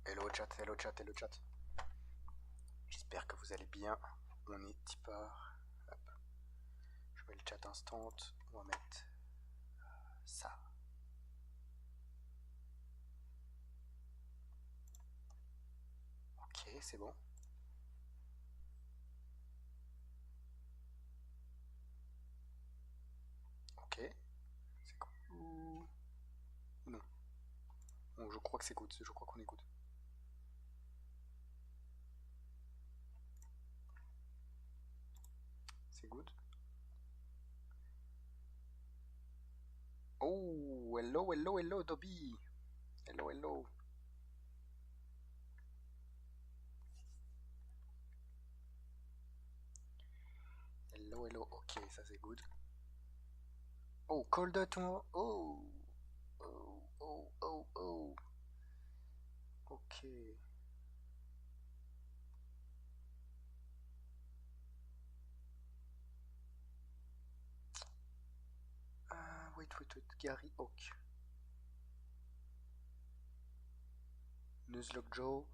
Hello chat, hello chat, hello chat. J'espère que vous allez bien. On est tipeur. Hop. Je mets le chat instant. On va mettre ça. Ok, c'est bon. Ok. C'est cool. Ou non. Bon, je crois que c'est good. Je crois qu'on est good. C'est good. Oh, hello, hello, hello, Dobby. Hello, hello. Hello, hello. Ok, ça c'est good. Oh, colder tomorrow. Oh. Oh, oh, oh, oh. Ok. Wait, Gary Hawk. Nuzlocke Joe.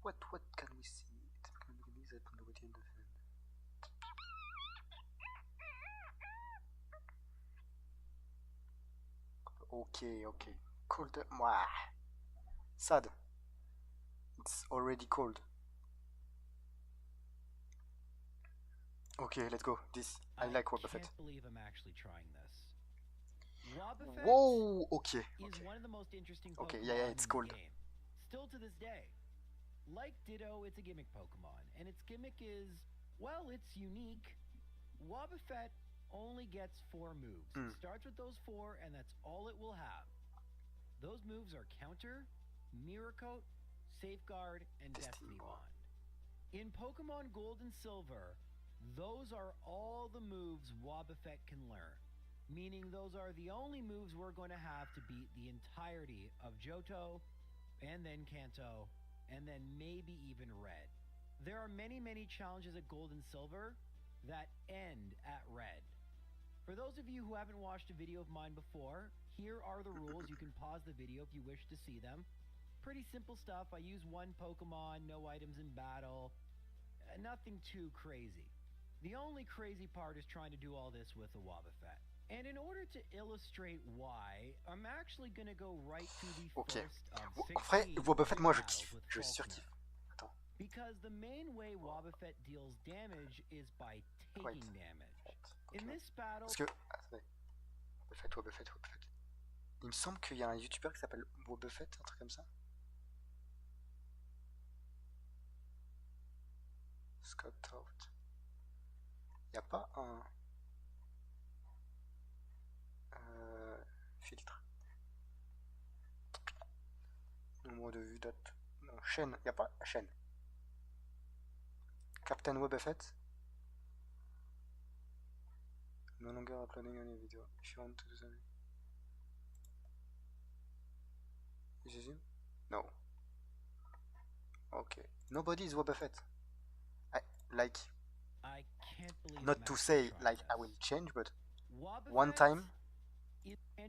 What can we see? Okay. Cold. Mwah. Sad. It's already cold. Okay, let's go. This. I like Wobbuffet. I can't believe I'm actually trying this. Wobbuffet Whoa, okay. is one of the most interesting Pokemon Okay, yeah, it's in cold. the game. Still to this day. Like Ditto, it's a gimmick Pokemon, and its gimmick is, well, it's unique. Wobbuffet only gets 4 moves. It starts with those 4, and that's all it will have. Those moves are Counter, Mirror Coat, Safeguard, and Destiny Bond. In Pokemon Gold and Silver, those are all the moves Wobbuffet can learn. Meaning those are the only moves we're going to have to beat the entirety of Johto, and then Kanto, and then maybe even Red. There are many challenges at Gold and Silver that end at Red. For those of you who haven't watched a video of mine before, here are the rules. You can pause the video if you wish to see them. Pretty simple stuff. I use 1 Pokemon, no items in battle. Nothing too crazy. The only crazy part is trying to do all this with a Wobbuffet. And in order to illustrate why, I'm actually going to go right to the first of 16 Wobbuffet, moi je battles kiffe. with Je Faulkner. surkiffe. Attends. Because the main way Wobbuffet deals damage is by taking damage. Okay. In this battle... Parce que... Attendez. Wobbuffet. Il me semble qu'il y a un youtubeur qui s'appelle Wobbuffet, un truc comme ça. Scott Out. Il n'y a pas un... filtre. Nombre de vues, date. Non, chaîne. Il n'y a pas chaîne. Captain Wobbuffet. No longer uploading any video. If you want to do something. Is this him? No. Okay. Nobody is Wobbuffet. I can't believe not to say like I will change, but one time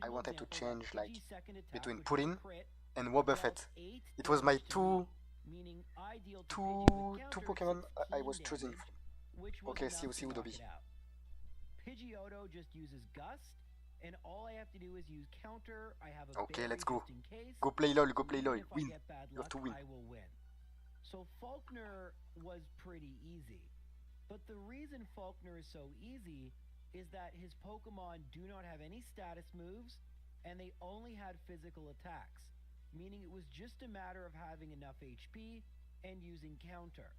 I wanted to change like between Puddin and Wobbuffet. It was my two Pokemon I was choosing from. Okay, see you, Dobby. Pidgeotto just uses Gust, and all I have to do is use Counter. I have a okay, let's go. Just in case. Go play LOL, win. You have to win. I will win. So Faulkner was pretty easy. But the reason Faulkner is so easy is that his Pokemon do not have any status moves, and they only had physical attacks, meaning it was just a matter of having enough HP and using Counter.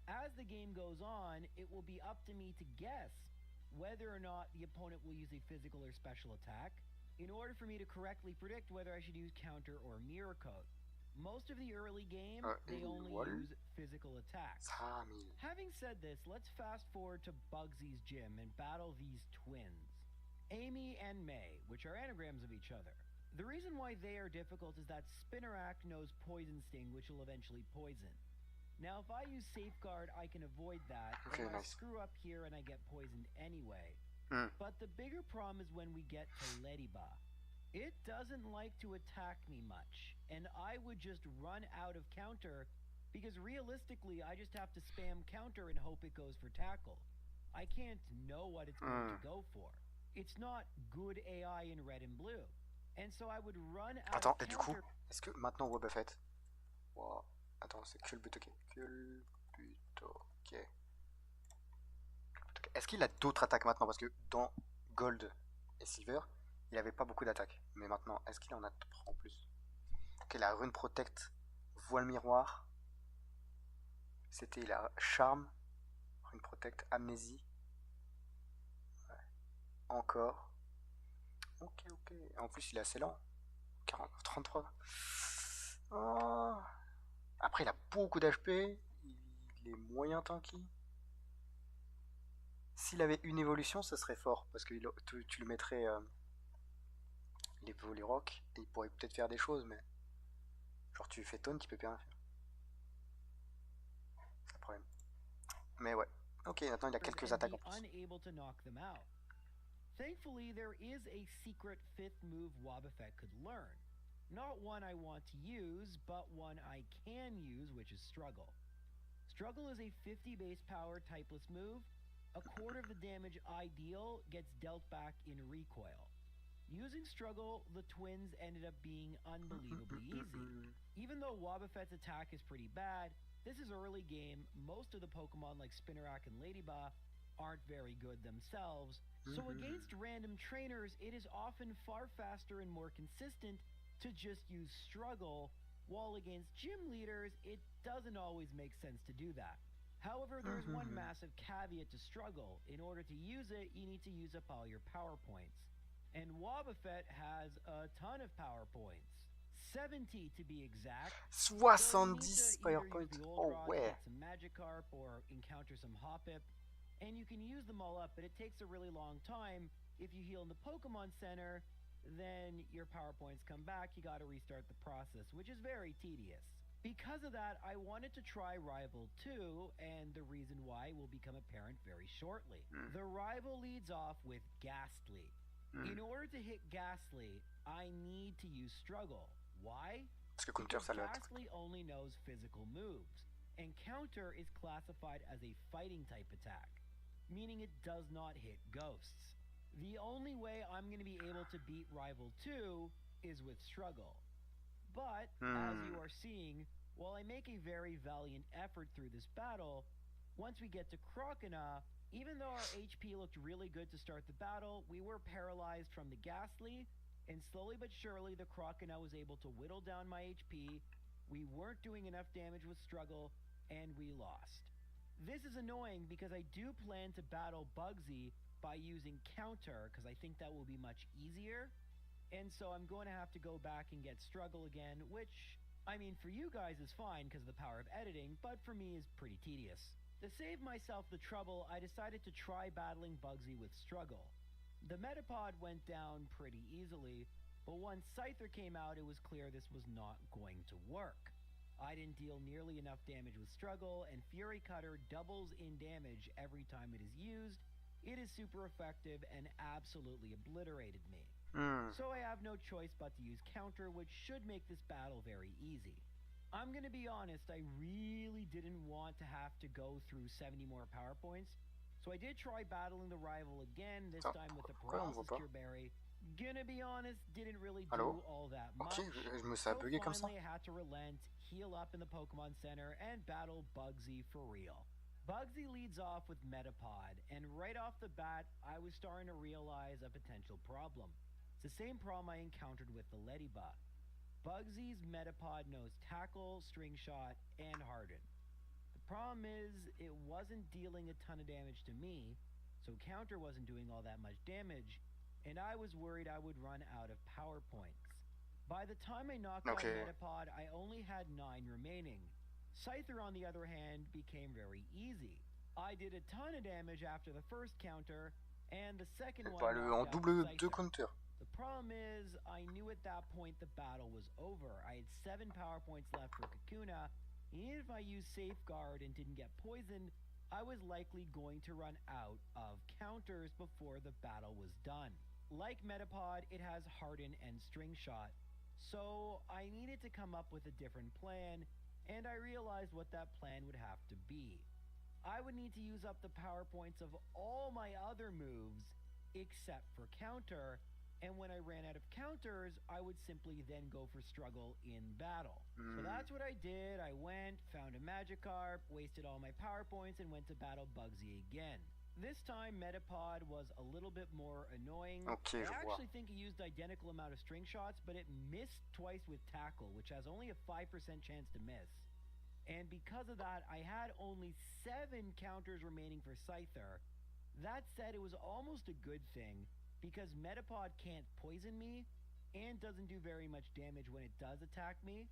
As the game goes on, it will be up to me to guess whether or not the opponent will use a physical or special attack in order for me to correctly predict whether I should use Counter or Mirror Coat. Most of the early game, they only use physical attacks. Having said this, let's fast forward to Bugsy's gym and battle these twins, Amy and May, which are anagrams of each other. The reason why they are difficult is that Spinnerack knows Poison Sting, which will eventually poison. Now, if I use Safeguard, I can avoid that, and I screw up here and I get poisoned anyway. But the bigger problem is when we get to Leddyba. It doesn't like to attack me much, and I would just run out of counter because realistically, I just have to spam counter and hope it goes for tackle. I can't know what it's going to go for. It's not good AI in red and blue. And so I would run out Attends, of et du coup, counter. est-ce que maintenant Wobba Fett. Wow. Attends, c'est culbut ok. Culbut ok. Est-ce qu'il a d'autres attaques maintenant? Parce que dans Gold et Silver, il avait pas beaucoup d'attaques. Mais maintenant, est-ce qu'il en a en plus? Ok, la rune protect, voile miroir. C'était la charme, rune protect, amnésie. Ouais. Encore. Ok, ok. En plus, il est assez lent. 40, 33. Oh. Après, il a beaucoup d'HP. Il est moyen tanky. S'il avait une évolution, ça serait fort. Parce que tu le mettrais les volets rock. Et il pourrait peut-être faire des choses, mais. Genre, tu fais taunt, il peut plus rien faire. C'est le problème. Mais ouais. Ok, maintenant il a quelques attaques en plus. Thankfully, there is a secret fifth move Wobbuffet could learn. Not one I want to use, but one I can use, which is Struggle. Struggle is a 50 base power typeless move. A quarter of the damage I deal gets dealt back in recoil. Using Struggle, the twins ended up being unbelievably easy. Even though Wobbuffet's attack is pretty bad, this is early game. Most of the Pokemon like Spinarak and Ladybug aren't very good themselves. So against random trainers, it is often far faster and more consistent to just use Struggle, while against gym leaders, it doesn't always make sense to do that. However, there's one massive caveat to Struggle. In order to use it, you need to use up all your power points. And Wobbuffet has a ton of power points. 70 to be exact. 70 PowerPoint. Oh ouais. Get some Magikarp or encounter some Hoppip. And you can use them all up, but it takes a really long time. If you heal in the Pokemon Center, then your power points come back. You got to restart the process, which is very tedious. Because of that, I wanted to try Rival 2, and the reason why will become apparent very shortly. The Rival leads off with Ghastly. In order to hit Ghastly, I need to use Struggle. Why? Because Ghastly only knows physical moves, and Counter is classified as a fighting type attack, meaning it does not hit ghosts. The only way I'm going to be able to beat Rival 2 is with Struggle. But, as you are seeing, while I make a very valiant effort through this battle, once we get to Crocona, even though our HP looked really good to start the battle, we were paralyzed from the Ghastly, and slowly but surely the Crocona was able to whittle down my HP. We weren't doing enough damage with Struggle, and we lost. This is annoying because I do plan to battle Bugsy by using Counter, because I think that will be much easier. And so I'm going to have to go back and get Struggle again, which, I mean, for you guys is fine because of the power of editing, but for me is pretty tedious. To save myself the trouble, I decided to try battling Bugsy with Struggle. The Metapod went down pretty easily, but once Scyther came out, it was clear this was not going to work. I didn't deal nearly enough damage with Struggle, and Fury Cutter doubles in damage every time it is used. It is super effective and absolutely obliterated me. So I have no choice but to use Counter, which should make this battle very easy. I'm gonna be honest, I really didn't want to have to go through 70 more power points, so I did try battling the Rival again, this time with the Paralysis Cure Berry. Gonna be honest, didn't really do all that much. So finally I had to relent, heal up in the Pokemon Center, and battle Bugsy for real. Bugsy leads off with Metapod, and right off the bat, I was starting to realize a potential problem. It's the same problem I encountered with the Ladybug. Bugsy's Metapod knows Tackle, String Shot, and Harden. The problem is, it wasn't dealing a ton of damage to me, so Counter wasn't doing all that much damage, and I was worried I would run out of power points. By the time I knocked out Metapod, I only had 9 remaining. Scyther, on the other hand, became very easy. I did a ton of damage after the first counter, and the second one knocked out Scyther. The problem is, I knew at that point the battle was over. I had 7 power points left for Kakuna, and even if I used Safeguard and didn't get poisoned, I was likely going to run out of counters before the battle was done. Like Metapod, it has Harden and String Shot. So I needed to come up with a different plan, and I realized what that plan would have to be. I would need to use up the power points of all my other moves, except for Counter, and when I ran out of counters, I would simply then go for Struggle in battle. So that's what I did. I went, found a Magikarp, wasted all my power points, and went to battle Bugsy again. This time, Metapod was a little bit more annoying. Okay, I je vois. actually think it used identical amount of string shots, but it missed twice with Tackle, which has only a 5% chance to miss. And because of that, I had only 7 counters remaining for Scyther. That said, it was almost a good thing, because Metapod can't poison me, and doesn't do very much damage when it does attack me.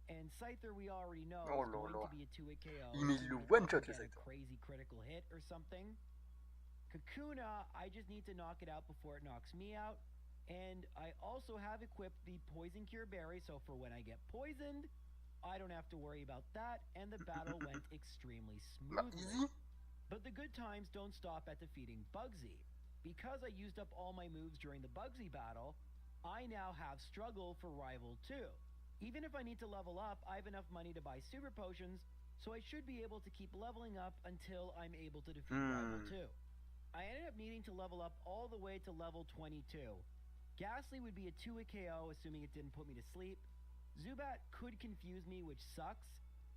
And Scyther, we already know, is going to be a 2-hit KO. Il met le one-shot, le a Scyther. Crazy critical hit or something. Kakuna, I just need to knock it out before it knocks me out. And I also have equipped the Poison Cure Berry, so for when I get poisoned, I don't have to worry about that, and the battle went extremely smoothly. But the good times don't stop at defeating Bugsy. Because I used up all my moves during the Bugsy battle, I now have Struggle for Rival 2. Even if I need to level up, I have enough money to buy Super Potions, so I should be able to keep leveling up until I'm able to defeat Rival 2. I ended up needing to level up all the way to level 22. Ghastly would be a 2-hit KO, assuming it didn't put me to sleep. Zubat could confuse me, which sucks,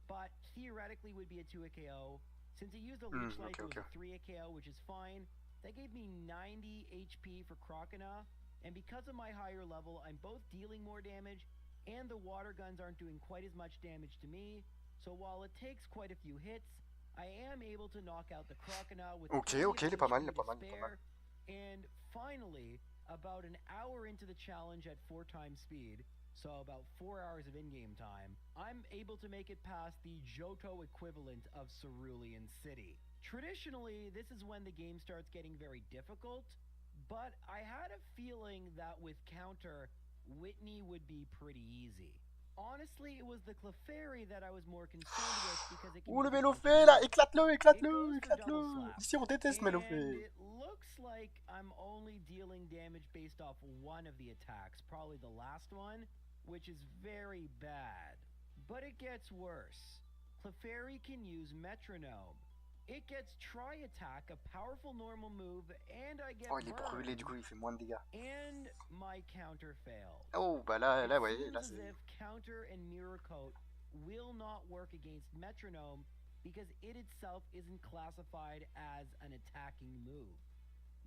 but theoretically would be a 2-hit KO. Since it used a Leech Life, it was a 3-hit KO, which is fine. That gave me 90 HP for Crocodile, and because of my higher level, I'm both dealing more damage, and the water guns aren't doing quite as much damage to me, so while it takes quite a few hits, I am able to knock out the Crocodile with il est pas mal, il est pas mal. And finally, about an hour into the challenge at 4 times speed, so about 4 hours of in-game time, I'm able to make it past the Johto equivalent of Cerulean City. Traditionally, this is when the game starts getting very difficult, but I had a feeling that with Counter, Whitney would be pretty easy. Honestly, it was the Clefairy that I was more concerned with because it can le Mélofée là, éclate-le. Ici on déteste Mélofée. It looks like I'm only dealing damage based off one of the attacks, probably the last one, which is very bad. But it gets worse. Clefairy can use Metronome. It gets Tri-Attack, a powerful normal move, and I get il est brûlé, du coup il fait moins de dégâts. And my counter failed. Oh, bah là ouais, là c'est... as if Counter and Mirror Coat will not work against Metronome because it itself isn't classified as an attacking move.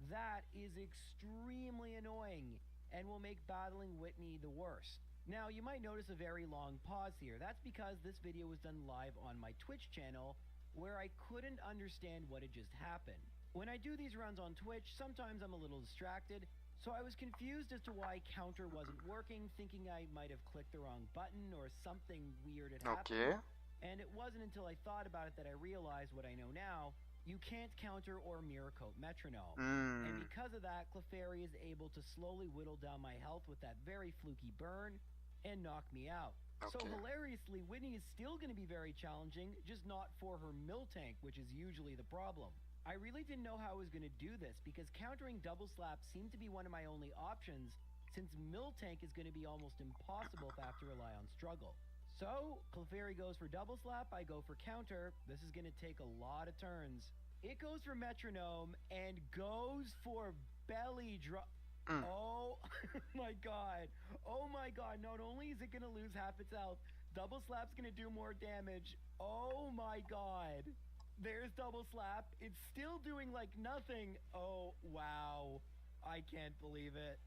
That is extremely annoying and will make battling Whitney the worst. Now, you might notice a very long pause here. That's because this video was done live on my Twitch channel, where I couldn't understand what had just happened. When I do these runs on Twitch, sometimes I'm a little distracted, so I was confused as to why Counter wasn't working, thinking I might have clicked the wrong button or something weird had happened. And it wasn't until I thought about it that I realized what I know now. You can't counter or mirror coat Metronome. And because of that, Clefairy is able to slowly whittle down my health with that very fluky burn and knock me out. So hilariously, Whitney is still going to be very challenging, just not for her Miltank, which is usually the problem. I really didn't know how I was going to do this, because countering Double Slap seemed to be one of my only options, since Miltank is going to be almost impossible if I have to rely on Struggle. So, Clefairy goes for Double Slap, I go for Counter. This is going to take a lot of turns. It goes for Metronome, and goes for Belly Drop. Oh my god. Oh my god. Not only is it going to lose half its health, Double Slap's going to do more damage. Oh my god. There's Double Slap. It's still doing like nothing. Oh, wow. I can't believe it.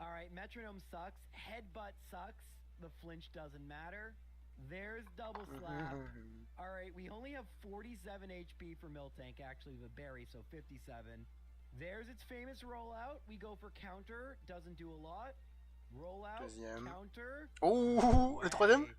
Alright, Metronome sucks. Headbutt sucks. The flinch doesn't matter. There's Double Slap. Alright, we only have 47 HP for Miltank, actually, the berry, so 57. There's its famous rollout. We go for Counter. Doesn't do a lot. Rollout. Deuxième. Counter. Oh, le troisième.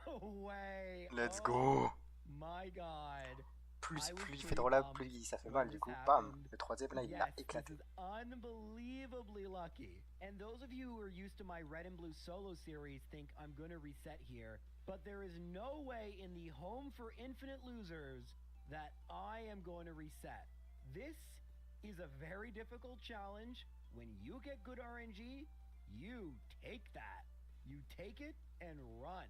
No way. Let's go. My god. Plus il fait de rollout, plus ça fait mal. Du coup, bam. Le troisième, là, il l'a éclaté. This is unbelievably lucky. And those of you who are used to my Red and Blue solo series think I'm going to reset here. But there is no way in the Home for Infinite Losers that I am going to reset. This is a very difficult challenge. when you get good RNG, you take that. You take it and run.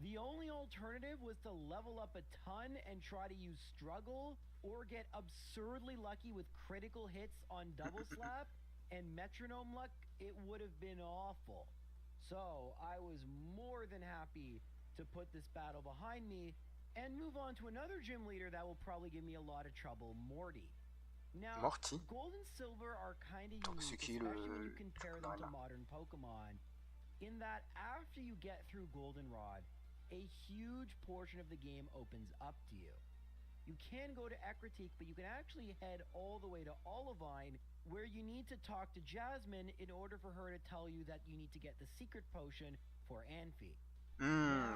The only alternative was to level up a ton and try to use struggle or get absurdly lucky with critical hits on double slap and metronome luck. It would have been awful. So I was more than happy to put this battle behind me and move on to another gym leader that will probably give me a lot of trouble, Morty. Now, Morty. Gold and Silver are kind of Donc, unique, especially when you compare them to modern Pokemon, in that after you get through Goldenrod, a huge portion of the game opens up to you. You can go to Ecruteak, but you can actually head all the way to Olivine, where you need to talk to Jasmine in order for her to tell you that you need to get the secret potion for Anphi.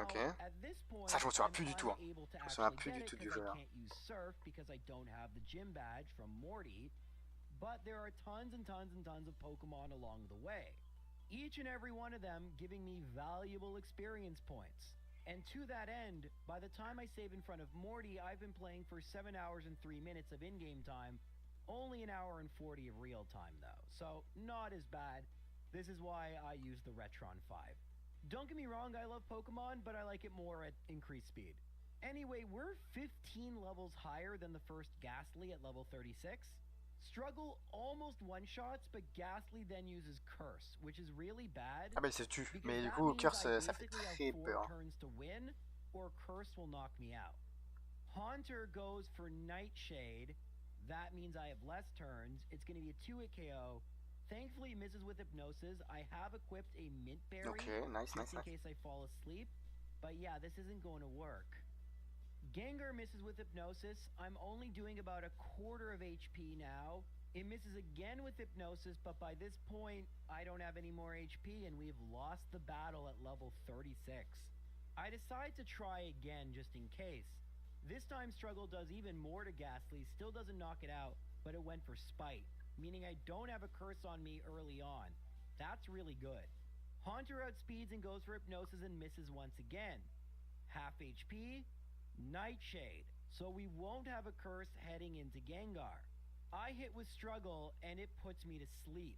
Ok. At this point, Ça, je me souviens plus du tout. Hein. Je me souviens plus du tout du jeu. I can't use Surf because I don't have the gym badge from Morty, but there are tons and tons and tons of Pokemon along the way. Each and every one of them giving me valuable experience points. And to that end, by the time I save in front of Morty, I've been playing for 7 hours and 3 minutes of in-game time, only an hour and 40 of real time though, so not as bad. This is why I use the Retron 5. Don't get me wrong, I love Pokemon, but I like it more at increased speed. Anyway, we're 15 levels higher than the first Ghastly at level 36. Struggle almost one-shots, but Ghastly then uses Curse, which is really bad. Ah bah il se tue, mais du coup Curse ça fait très peur. Turns to win, or Curse will knock me out. Haunter goes for Nightshade. That means I have less turns. It's going to be a 2-hit KO. Thankfully, misses with Hypnosis. I have equipped a Mint Berry just in case I fall asleep. But yeah, this isn't going to work. Gengar misses with Hypnosis. I'm only doing about a quarter of HP now. It misses again with Hypnosis, but by this point, I don't have any more HP, and we've lost the battle at level 36. I decide to try again just in case. This time, Struggle does even more to Ghastly, still doesn't knock it out, but it went for Spite, meaning I don't have a curse on me early on. That's really good. Haunter outspeeds and goes for Hypnosis and misses once again. Half HP, Nightshade, so we won't have a curse heading into Gengar. I hit with Struggle and it puts me to sleep.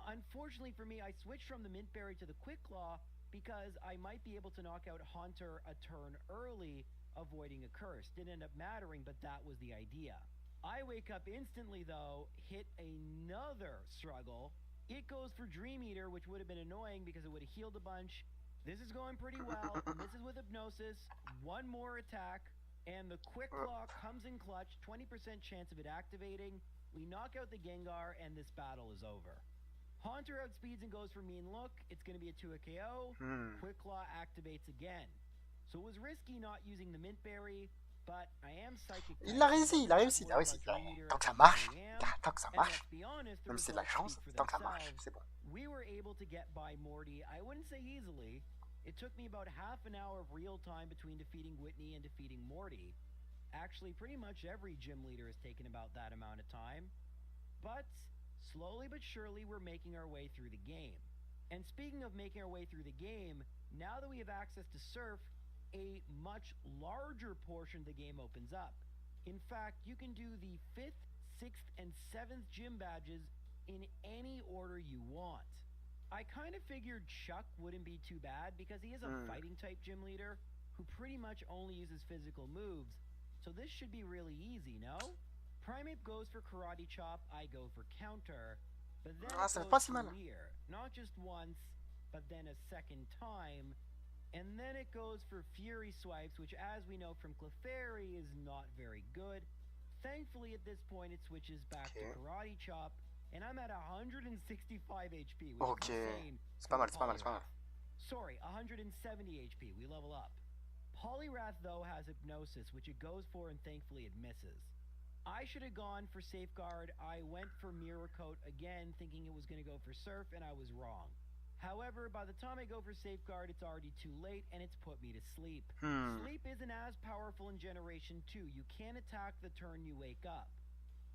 Unfortunately for me, I switched from the Mint Berry to the Quick Claw because I might be able to knock out Haunter a turn early, avoiding a curse. Didn't end up mattering, but that was the idea. I wake up instantly though, hit another Struggle. It goes for Dream Eater, which would have been annoying because it would have healed a bunch. This is going pretty well. Misses with Hypnosis, one more attack, and the Quick Claw comes in clutch, 20% chance of it activating. We knock out the Gengar, and this battle is over. Haunter outspeeds and goes for Mean Look. It's going to be a 2-hit KO. Quick Claw activates again. So it was risky not using the Mint Berry, but I am psychic. Il a réussi. Tant que ça marche, même si c'est de la chance, tant que ça marche, c'est bon. We were able to get by Morty, I wouldn't say easily. It took me about half an hour of real time between defeating Whitney and defeating Morty. Actually, pretty much every gym leader has taken about that amount of time. But slowly but surely, we're making our way through the game. And speaking of making our way through the game, now that we have access to Surf, a much larger portion of the game opens up. In fact, you can do the 5th, 6th, and 7th gym badges in any order you want. I kind of figured Chuck wouldn't be too bad because he is a fighting type gym leader who pretty much only uses physical moves, so this should be really easy, no? Primeape goes for Karate Chop, I go for Counter, but then it goes for Leer, not just once, but then a second time, and then it goes for Fury Swipes, which as we know from Clefairy is not very good. Thankfully at this point it switches back to Karate Chop, and I'm at 165 HP, which is insane. C'est pas mal. Sorry, 170 HP, we level up. Poliwrath though has Hypnosis, which it goes for and thankfully it misses. I should have gone for Safeguard. I went for Mirror Coat again, thinking it was going to go for Surf, and I was wrong. However, by the time I go for Safeguard, it's already too late, and it's put me to sleep. Sleep isn't as powerful in Generation 2. You can't attack the turn you wake up.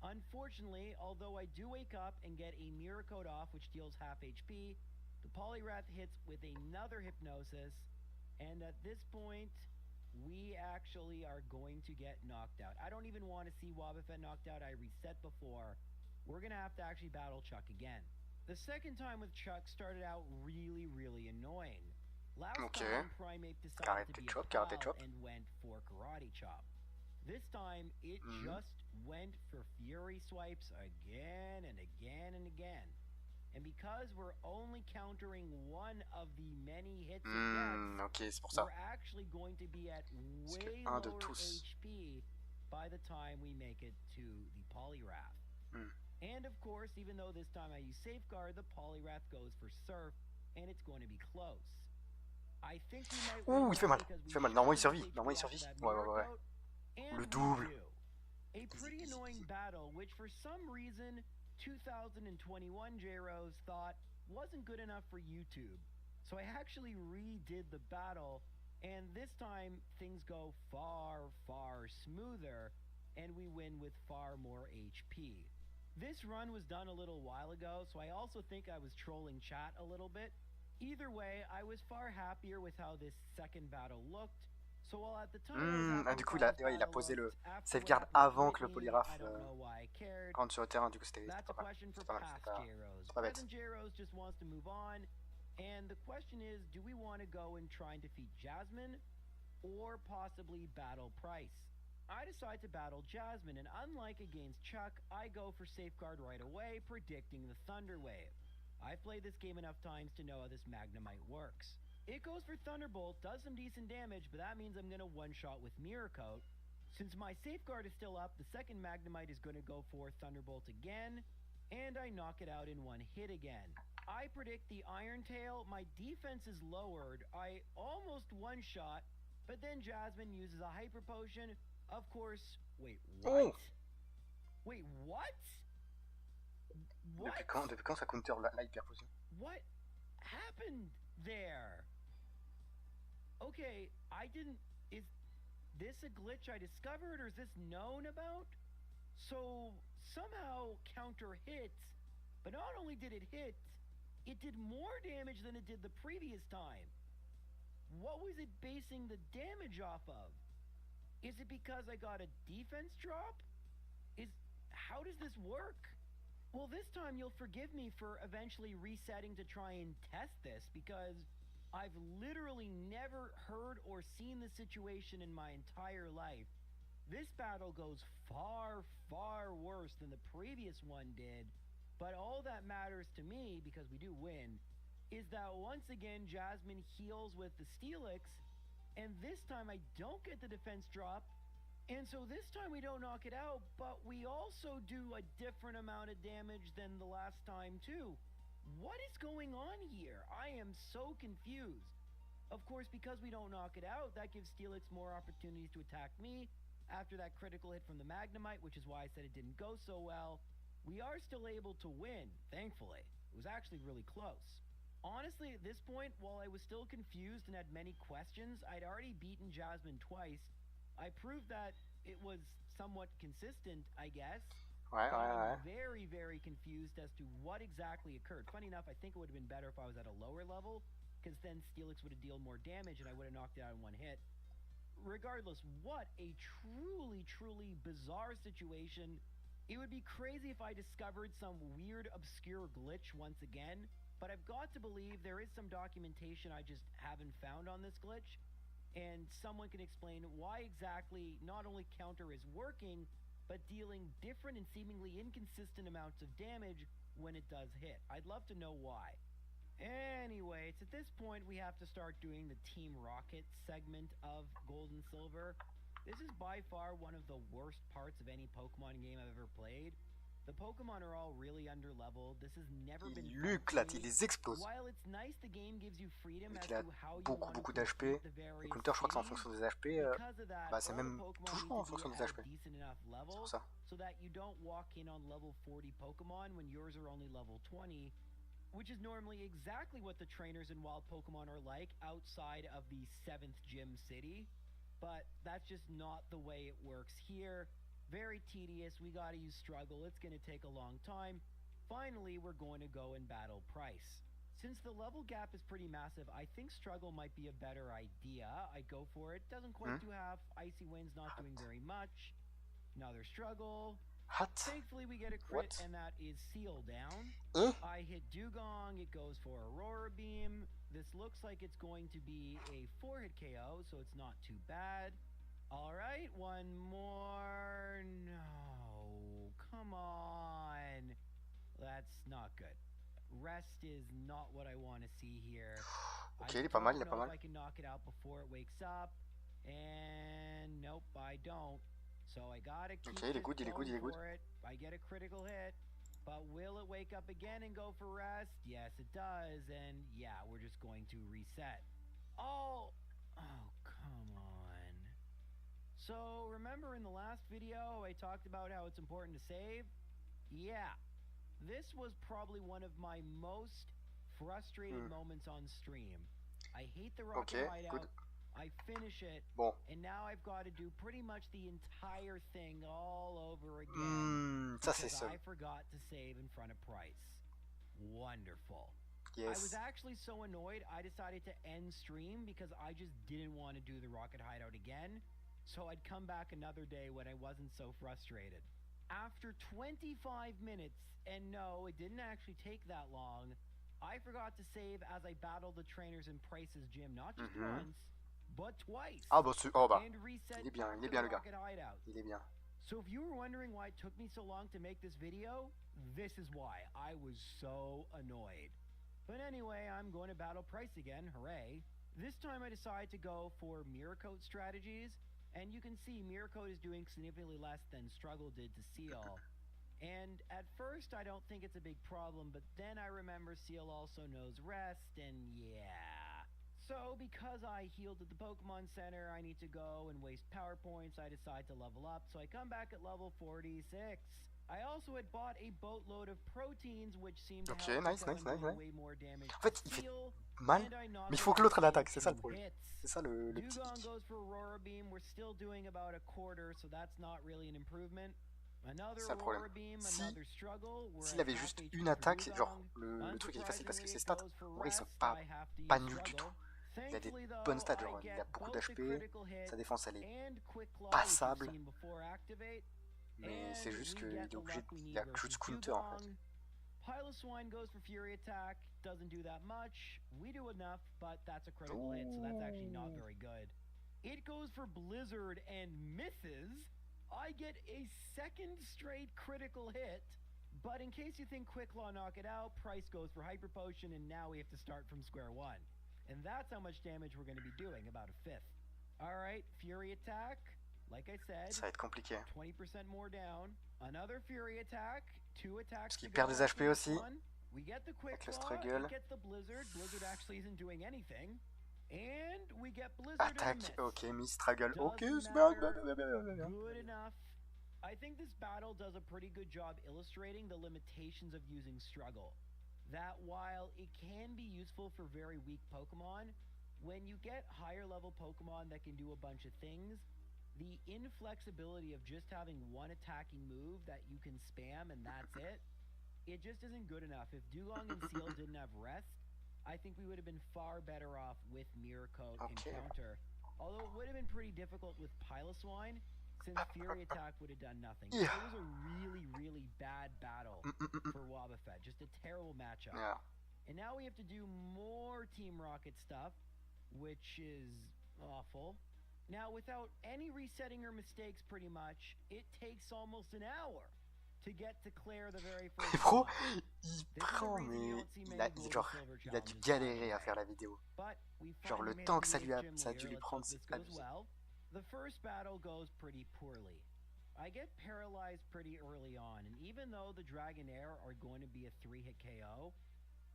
Unfortunately, although I do wake up and get a Mirror Coat off, which deals half HP, the Poliwrath hits with another Hypnosis, and at this point, we actually are going to get knocked out. I don't even want to see Wobbuffet knocked out. I reset before. We're going to have to actually battle Chuck again. The second time with Chuck started out really annoying. Last Ok. time, Primate decided to be a pal and went for Karate Chop. This time, it just went for Fury Swipes again and again and again. And because we're only countering one of the many hits it gets, ok, c'est pour ça. we're actually going to be at way lower HP by the time we make it to the Polyrath. And of course, even though this time I use Safeguard, the Polyrath goes for Surf, and it's going to be close. I think we might Ouh, il fait mal. Il fait mal. Normalement, il survit. Normalement, il survit. Ouais. Le double. A pretty annoying battle, which for some reason 2021 J-Rose thought wasn't good enough for YouTube. So I actually redid the battle, and this time things go far smoother, and we win with far more HP. This run was done a little while ago, so I also think I was trolling chat a little bit. Either way, I was far happier with how this second battle looked. So while at the time, du coup, il a posé le safeguard avant que le Polyrath rentre sur le terrain. Du coup, c'était pas mal. C'était pas bête. J-Rose just wants to move on. And the question is, do we want to go and try and defeat Jasmine or possibly battle Price? I decide to battle Jasmine, and unlike against Chuck, I go for Safeguard right away, predicting the Thunder Wave. I've played this game enough times to know how this Magnemite works. It goes for Thunderbolt, does some decent damage, but that means I'm going to one-shot with Mirror Coat. Since my Safeguard is still up, the second Magnemite is going to go for Thunderbolt again, and I knock it out in one hit again. I predict the Iron Tail, my defense is lowered, I almost one-shot, but then Jasmine uses a Hyper Potion. Of course, wait, what? Oh. Wait, what? Depuis quand ça counter la Hyper Potion? What happened there? Okay, is this a glitch I discovered, or is this known about? So, somehow counter hits, but not only did it hit, it did more damage than it did the previous time. What was it basing the damage off of? Is it because I got a defense drop? How does this work? Well, this time you'll forgive me for eventually resetting to try and test this, because I've literally never heard or seen this situation in my entire life. This battle goes far worse than the previous one did, but all that matters to me, because we do win, is that once again Jasmine heals with the Steelix, and this time I don't get the defense drop, and so this time we don't knock it out, but we also do a different amount of damage than the last time too. What is going on here? I am so confused. Of course, because we don't knock it out, that gives Steelix more opportunities to attack me after that critical hit from the Magnemite, which is why I said it didn't go so well. We are still able to win, thankfully. It was actually really close. Honestly, at this point, while I was still confused and had many questions, I'd already beaten Jasmine twice. I proved that it was somewhat consistent, I guess. I'm very confused as to what exactly occurred. Funny enough, I think it would have been better if I was at a lower level, because then Steelix would have dealt more damage and I would have knocked it out in one hit. Regardless, what a truly bizarre situation. It would be crazy if I discovered some weird, obscure glitch once again, but I've got to believe there is some documentation I just haven't found on this glitch, and someone can explain why exactly not only counter is working, but dealing different and seemingly inconsistent amounts of damage when it does hit. I'd love to know why. Anyway, it's at this point we have to start doing the Team Rocket segment of Gold and Silver. This is by far one of the worst parts of any Pokemon game I've ever played. The Pokemon are all really underleveled. This has never been il les explose. While it's nice, the game gives you freedom as Il a to how you beaucoup d'HP. Le counter, je crois que c'est en fonction des HP. C'est même toujours en fonction des HP. C'est pour ça. So that you don't walk in on level 40 Pokemon when yours are only level 20, which is normally exactly what the trainers in Wild Pokemon are like outside of the 7th Gym City. But that's just not the way it works here. Very tedious, we gotta use Struggle, it's gonna take a long time. Finally, we're going to go and battle Price. Since the level gap is pretty massive, I think Struggle might be a better idea. I go for it, doesn't quite do half, Icy Wind's not doing very much. Another Struggle, Hat. Thankfully, we get a crit, What? and that is Seal down. Eh? I hit Dugong, it goes for Aurora Beam. This looks like it's going to be a 4-hit KO, so it's not too bad. Alright, one more. No, come on. That's not good. Rest is not what I want to see here. Ok, il est pas mal, il est pas mal. I can knock it out before it wakes up. And nope, I don't. So I gotta keep Ok, il est good, il est good, il est good. I get a critical hit. But will it wake up again and go for rest? Yes, it does. And yeah, we're just going to reset. Oh, come on. So remember in the last video, I talked about how it's important to save? Yeah. This was probably one of my most frustrated moments on stream. I hate the rocket hideout. Good. I finish it, Bon. and now I've got to do pretty much the entire thing all over again Ça c'est because seul. I forgot to save in front of Price. Wonderful. Yes. I was actually so annoyed, I decided to end stream because I just didn't want to do the rocket hideout again, so I'd come back another day when I wasn't so frustrated. After 25 minutes, and no, it didn't actually take that long, I forgot to save as I battled the trainers in Price's gym, not just once, but twice. Ah bah, And reset il est bien to le gars. rocket hideout. Il est bien. So if you were wondering why it took me so long to make this video, this is why. I was so annoyed. But anyway, I'm going to battle Price again, hooray. This time I decided to go for Mirror Coat strategies, and you can see Mirror Coat is doing significantly less than Struggle did to Seal. And at first I don't think it's a big problem, but then I remember Seal also knows Rest, and yeah. So because I healed at the Pokemon Center, I need to go and waste power points. I decide to level up, so I come back at level 46. I also had bought a boatload of proteins, which seemed to help nice. way more damage. En fait, il fait mal, mais il faut que l'autre l'attaque, c'est ça le problème. C'est ça le petit Dugong goes for Aurora Beam. We're still doing about a quarter, so that's not really an improvement. Another Aurora Beam, another struggle. S'il avait juste une attaque, genre le truc est facile parce que ses stats, en vrai, ils sont pas nuls du tout. Il a des bonnes stats, genre il a beaucoup d'HP, sa défense elle est passable, mais c'est juste qu'il est obligé, il a juste counter en fait. Piloswine goes for Fury Attack, doesn't do that much. We do enough, but that's a critical hit, so that's actually not very good. It goes for Blizzard and misses. I get a second straight critical hit, but in case you think Quick Claw knock it out, Price goes for Hyper Potion, and now we have to start from square one. And that's how much damage we're going to be doing, about a fifth. Alright, Fury Attack, like I said, ça va être compliqué. 20% more down. Another Fury Attack, 2 attacks. Parce qu'il perd des HP aussi. We get the Quick avec le Claw, struggle. it gets the Blizzard. Blizzard actually isn't doing anything. And we get Blizzard. Attaque, ok, miss struggle, ok, c'est bien. bien. Good enough. I think this battle does a pretty good job illustrating the limitations of using struggle. That while it can be useful for very weak Pokemon, when you get higher level Pokemon that can do a bunch of things, the inflexibility of just having one attacking move that you can spam and that's it, it just isn't good enough. If Dugong and Seal didn't have Rest, I think we would have been far better off with Mirror Coat and Counter. Although it would have been pretty difficult with Piloswine, since Fury Attack would have done nothing. Yeah. It was a really, really bad battle for Wobbuffet. Just a terrible matchup. Yeah. And now we have to do more Team Rocket stuff, which is awful. Now, without any resetting or mistakes, pretty much, it takes almost an hour to get to clear the very first Bro, one. il prend, mais il a dû galérer à faire la vidéo. Genre le temps que ça a dû lui prendre, c'est abusé. The first battle goes pretty poorly. I get paralyzed pretty early on, and even though the Dragonair are going to be a 3-hit KO,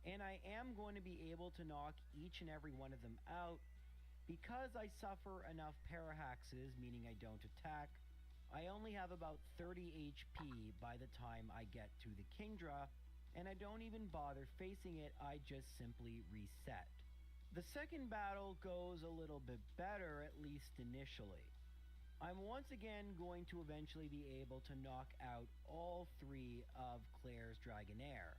and I am going to be able to knock each and every one of them out, because I suffer enough parahaxes, meaning I don't attack, I only have about 30 HP by the time I get to the Kingdra, and I don't even bother facing it, I just simply reset. The second battle goes a little bit better, at least initially. I'm once again going to eventually be able to knock out all 3 of Claire's Dragonair.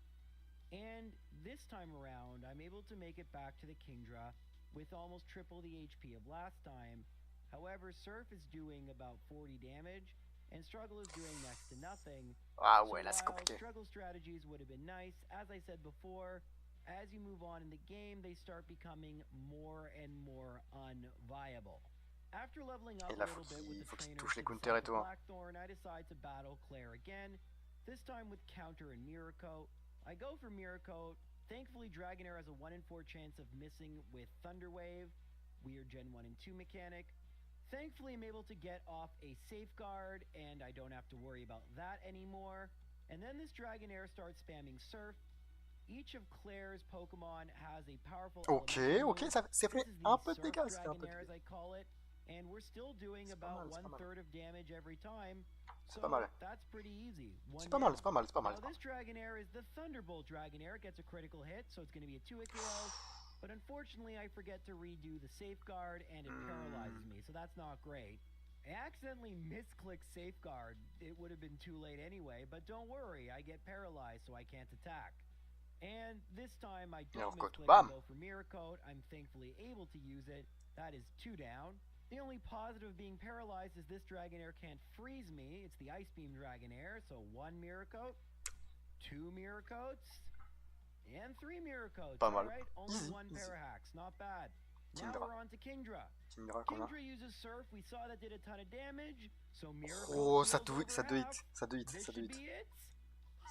And this time around, I'm able to make it back to the Kingdra with almost triple the HP of last time. However, Surf is doing about 40 damage, and Struggle is doing next to nothing. Ah So ouais, là c'est while compliqué. Struggle strategies would have been nice, as I said before, as you move on in the game, they start becoming more and more unviable. After leveling up Et a là, little bit with the faut qu'il trainers touche les to the counters et south of tout. Hein. Blackthorn, I decide to battle Claire again, this time with Counter and Miracoat. I go for Miracoat. Thankfully, Dragonair has a 1 in 4 chance of missing with Thunderwave, weird Gen 1 and 2 mechanic. Thankfully, I'm able to get off a safeguard, and I don't have to worry about that anymore. And then this Dragonair starts spamming Surf. Each of Claire's Pokemon has a powerful Ok, ok, ça c'est fait un peu de dégâts. Ça fait un peu de Dragonair, as dégâts. I call it, and we're still doing about 1/3 of damage every time. C'est pas mal. That's pretty easy. C'est pas mal, c'est pas mal, c'est pas mal. Now this Dragonair is the Thunderbolt Dragonair. It gets a critical hit, so it's going to be a 2-hit KO. But unfortunately, I forget to redo the safeguard, and it paralyzes me, so that's not great. I accidentally misclicked safeguard. It would have been too late anyway, but don't worry, I get paralyzed, so I can't attack. And this time, I don't misclick and go for Miracoat. I'm thankfully able to use it. That is 2 down. The only positive of being paralyzed is this Dragonair can't freeze me. It's the Ice Beam Dragonair, so 1 Miracoat, 2 Miracoats, and 3 Miracoats. Alright, only 1 Parahax, not bad. Now we're on to Kingdra. Kingdra uses Surf, we saw that did a ton of damage, so Miracoat. Oh, ça doit hit, ça doit hit, ça doit hit.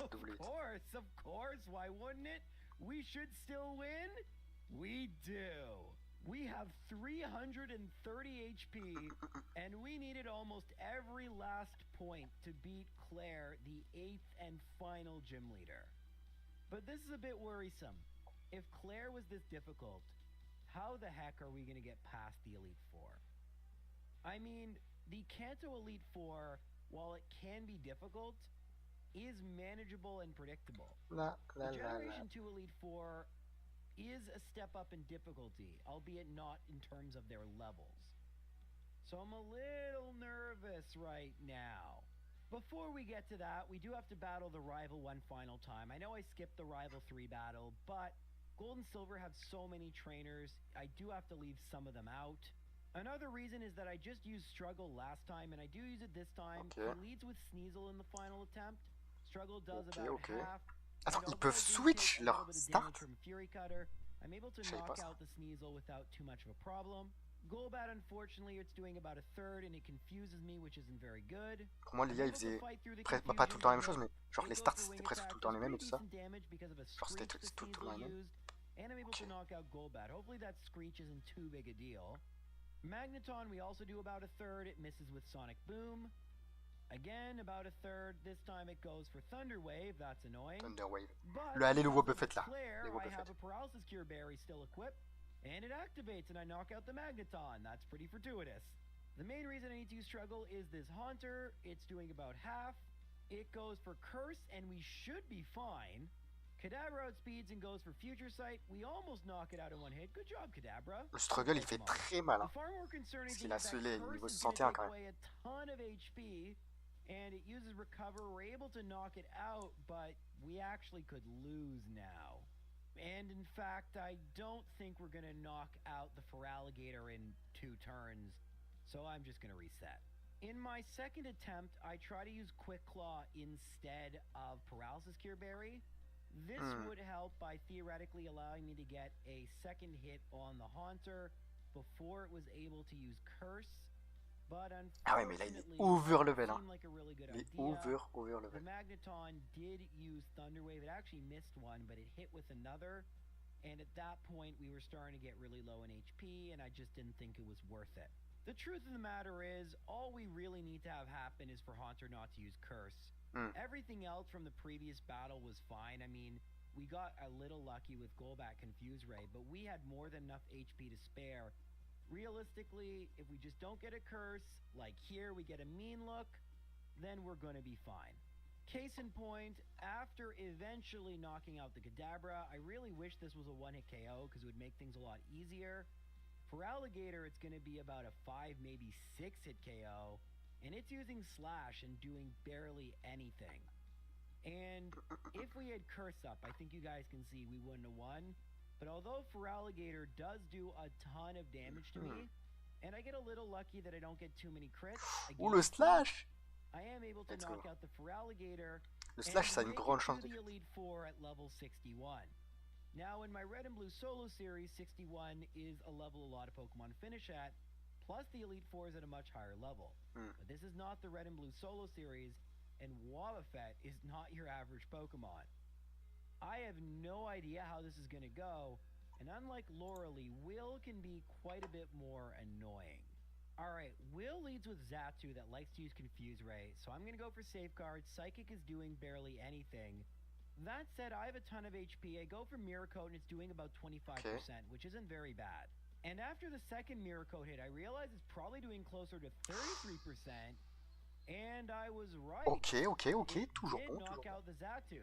Of course, why wouldn't it? We should still win? We do. We have 330 HP, and we needed almost every last point to beat Claire, the 8th and final gym leader. But this is a bit worrisome. If Claire was this difficult, how the heck are we going to get past the Elite Four? I mean, the Kanto Elite Four, while it can be difficult, is manageable and predictable. The Generation 2 Elite Four is a step up in difficulty, albeit not in terms of their levels. So I'm a little nervous right now. Before we get to that, we do have to battle the Rival 1 final time. I know I skipped the Rival 3 battle, but Gold and Silver have so many trainers, I do have to leave some of them out. Another reason is that I just used Struggle last time, and I do use it this time. He leads with Sneasel in the final attempt. Struggle does about half. Attends, ils peuvent switch leur start? I'm able to knock out the Sneasel without too much of a problem. Golbat, unfortunately, it's doing about a third, and it confuses me, which isn't very good. Pour moi, l'IA, il faisait pas tout le temps la même chose, mais genre les starts, c'était presque tout le temps les mêmes et tout ça. Genre c'était tout le temps les mêmes. And I'm able to knock out Golbat. Hopefully that Screech isn't too big a deal. Magneton, we also do about a third. It misses with Sonic Boom. Again, about a third. This time it goes for Thunder Wave. That's annoying. Thunder Wave. But Allez, le Wobbuffet là. I have a Paralysis Cure Berry still equipped, and it activates, and I knock out the Magneton. That's pretty fortuitous. The main reason I need to use Struggle is this Haunter. It's doing about half. It goes for Curse, and we should be fine. Kadabra outspeeds and goes for Future Sight. We almost knock it out in one hit. Good job, Kadabra. Le Struggle, il fait très mal. Hein. Parce qu'il a les niveaux 61 quand même. And it uses Recover. We're able to knock it out, but we actually could lose now. And in fact, I don't think we're going to knock out the Feraligatr in 2 turns, so I'm just going to reset. In my second attempt, I try to use Quick Claw instead of Paralysis Cure Berry. This would help by theoretically allowing me to get a second hit on the Haunter before it was able to use Curse. But ah ouais, mais là il est over level. Hein. Like a really good il est idea. over level. The Magneton did use Thunder Wave. It actually missed one, but it hit with another. And at that point, we were starting to get really low in HP, and I just didn't think it was worth it. The truth of the matter is, all we really need to have happen is for Haunter not to use Curse. Everything else from the previous battle was fine. I mean, we got a little lucky with Golbat Confuse Ray, but we had more than enough HP to spare. Realistically, if we just don't get a Curse, like here we get a Mean Look, then we're going to be fine. Case in point, after eventually knocking out the Kadabra, I really wish this was a one-hit KO because it would make things a lot easier. For Alligator, it's going to be about a 5, maybe 6-hit KO, and it's using Slash and doing barely anything. And if we had Curse up, I think you guys can see we wouldn't have won. But although Feraligatr does do a ton of damage to me, and I get a little lucky that I don't get too many crits. Again, le slash! I am able to Let's knock go. out the Feraligatr Le and slash, ça a une make grande it chance to de the crit. Elite Four at level 61. Now, in my Red and Blue Solo Series, 61 is a level a lot of Pokemon finish at, plus the Elite Four is at a much higher level. But this is not the Red and Blue Solo Series, and Wobbuffet is not your average Pokemon. I have no idea how this is going to go, and unlike Loralee, Will can be quite a bit more annoying. Alright, Will leads with Xatu that likes to use Confuse Ray, so I'm going to go for Safeguard. Psychic is doing barely anything. That said, I have a ton of HP. I go for Mirror Coat and it's doing about 25%, which isn't very bad. And after the second Mirror Coat hit, I realized it's probably doing closer to 33%, and I was right. Ok, toujours It bon, did knock toujours out the Xatu.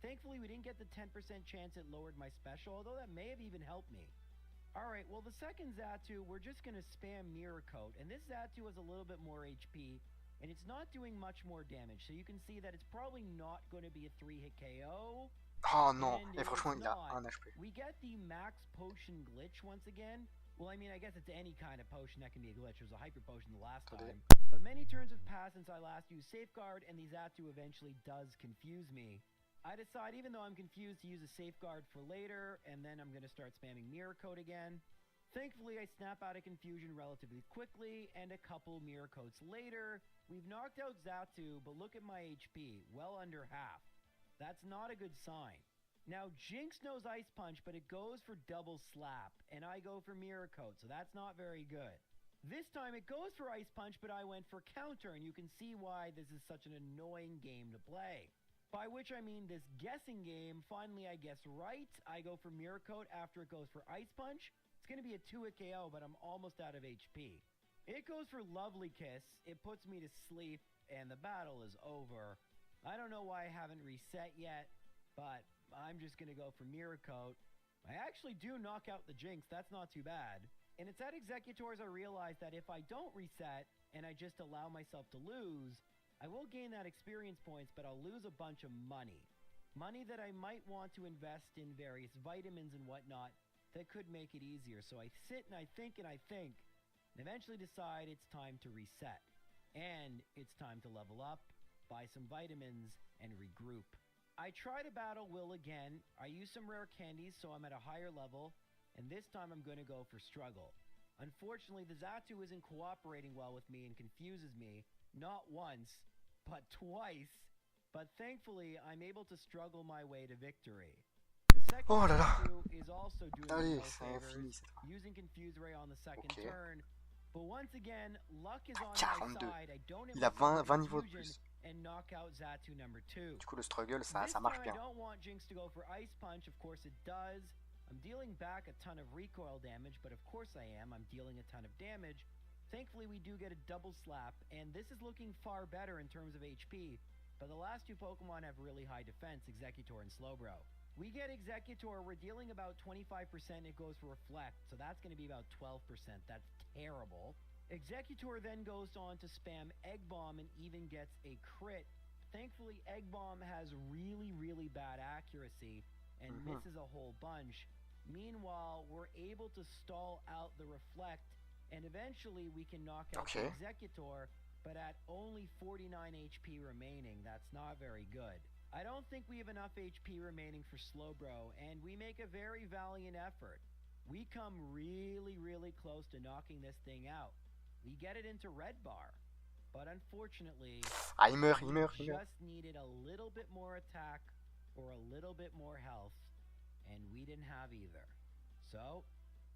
Thankfully, we didn't get the 10% chance it lowered my special, although that may have even helped me. Alright, well the second Xatu, we're just going to spam Mirror Coat, and this Xatu has a little bit more HP, and it's not doing much more damage, so you can see that it's probably not going to be a 3-hit KO. Oh non, et franchement il a 1 HP. We get the max potion glitch once again. Well, I mean, I guess it's any kind of potion that can be a glitch. It was a hyper potion the last time. But many turns have passed since I last used Safeguard, and the Xatu eventually does confuse me. I decide, even though I'm confused, to use a Safeguard for later, and then I'm going to start spamming Mirror Coat again. Thankfully, I snap out of confusion relatively quickly, and a couple Mirror Coats later, we've knocked out Xatu, but look at my HP, well under half. That's not a good sign. Now, Jinx knows Ice Punch, but it goes for Double Slap, and I go for Mirror Coat, so that's not very good. This time it goes for Ice Punch, but I went for Counter, and you can see why this is such an annoying game to play. By which I mean this guessing game, finally I guess right. I go for Mirror Coat after it goes for Ice Punch. It's going to be a 2-hit KO, but I'm almost out of HP. It goes for Lovely Kiss. It puts me to sleep, and the battle is over. I don't know why I haven't reset yet, but I'm just going to go for Mirror Coat. I actually do knock out the Jinx. That's not too bad. And it's at Executors I realize that if I don't reset, and I just allow myself to lose, I will gain that experience points, but I'll lose a bunch of money. Money that I might want to invest in various vitamins and whatnot that could make it easier. So I sit and I think, and eventually decide it's time to reset. And it's time to level up, buy some vitamins, and regroup. I try to battle Will again. I use some rare candies, so I'm at a higher level, and this time I'm going to go for Struggle. Unfortunately, the Xatu isn't cooperating well with me and confuses me, not once, but twice. But thankfully, I'm able to struggle my way to victory. The second Xatu is also doing no favors, using Confuse Ray on the second turn. But once again, luck is on my side. I don't Il a 20 niveaux de plus. And knock out Xatu number 2. Du coup, le struggle, ça marche bien. I don't want Jinx to go for Ice Punch. Of course it does. I'm dealing back a ton of recoil damage, but of course I am. I'm dealing a ton of damage. Thankfully, we do get a double slap, and this is looking far better in terms of HP, but the last two Pokemon have really high defense, Executor and Slowbro. We get Executor, we're dealing about 25%, it goes for Reflect, so that's going to be about 12%. That's terrible. Executor then goes on to spam Egg Bomb and even gets a crit. Thankfully, Egg Bomb has really, really bad accuracy and misses a whole bunch. Meanwhile, we're able to stall out the Reflect, and eventually we can knock out the Executor, but at only 49 HP remaining. That's not very good. I don't think we have enough HP remaining for Slowbro, and we make a very valiant effort. We come really, really close to knocking this thing out. We get it into Red Bar, but unfortunately, we just needed a little bit more attack or a little bit more health, and we didn't have either. So,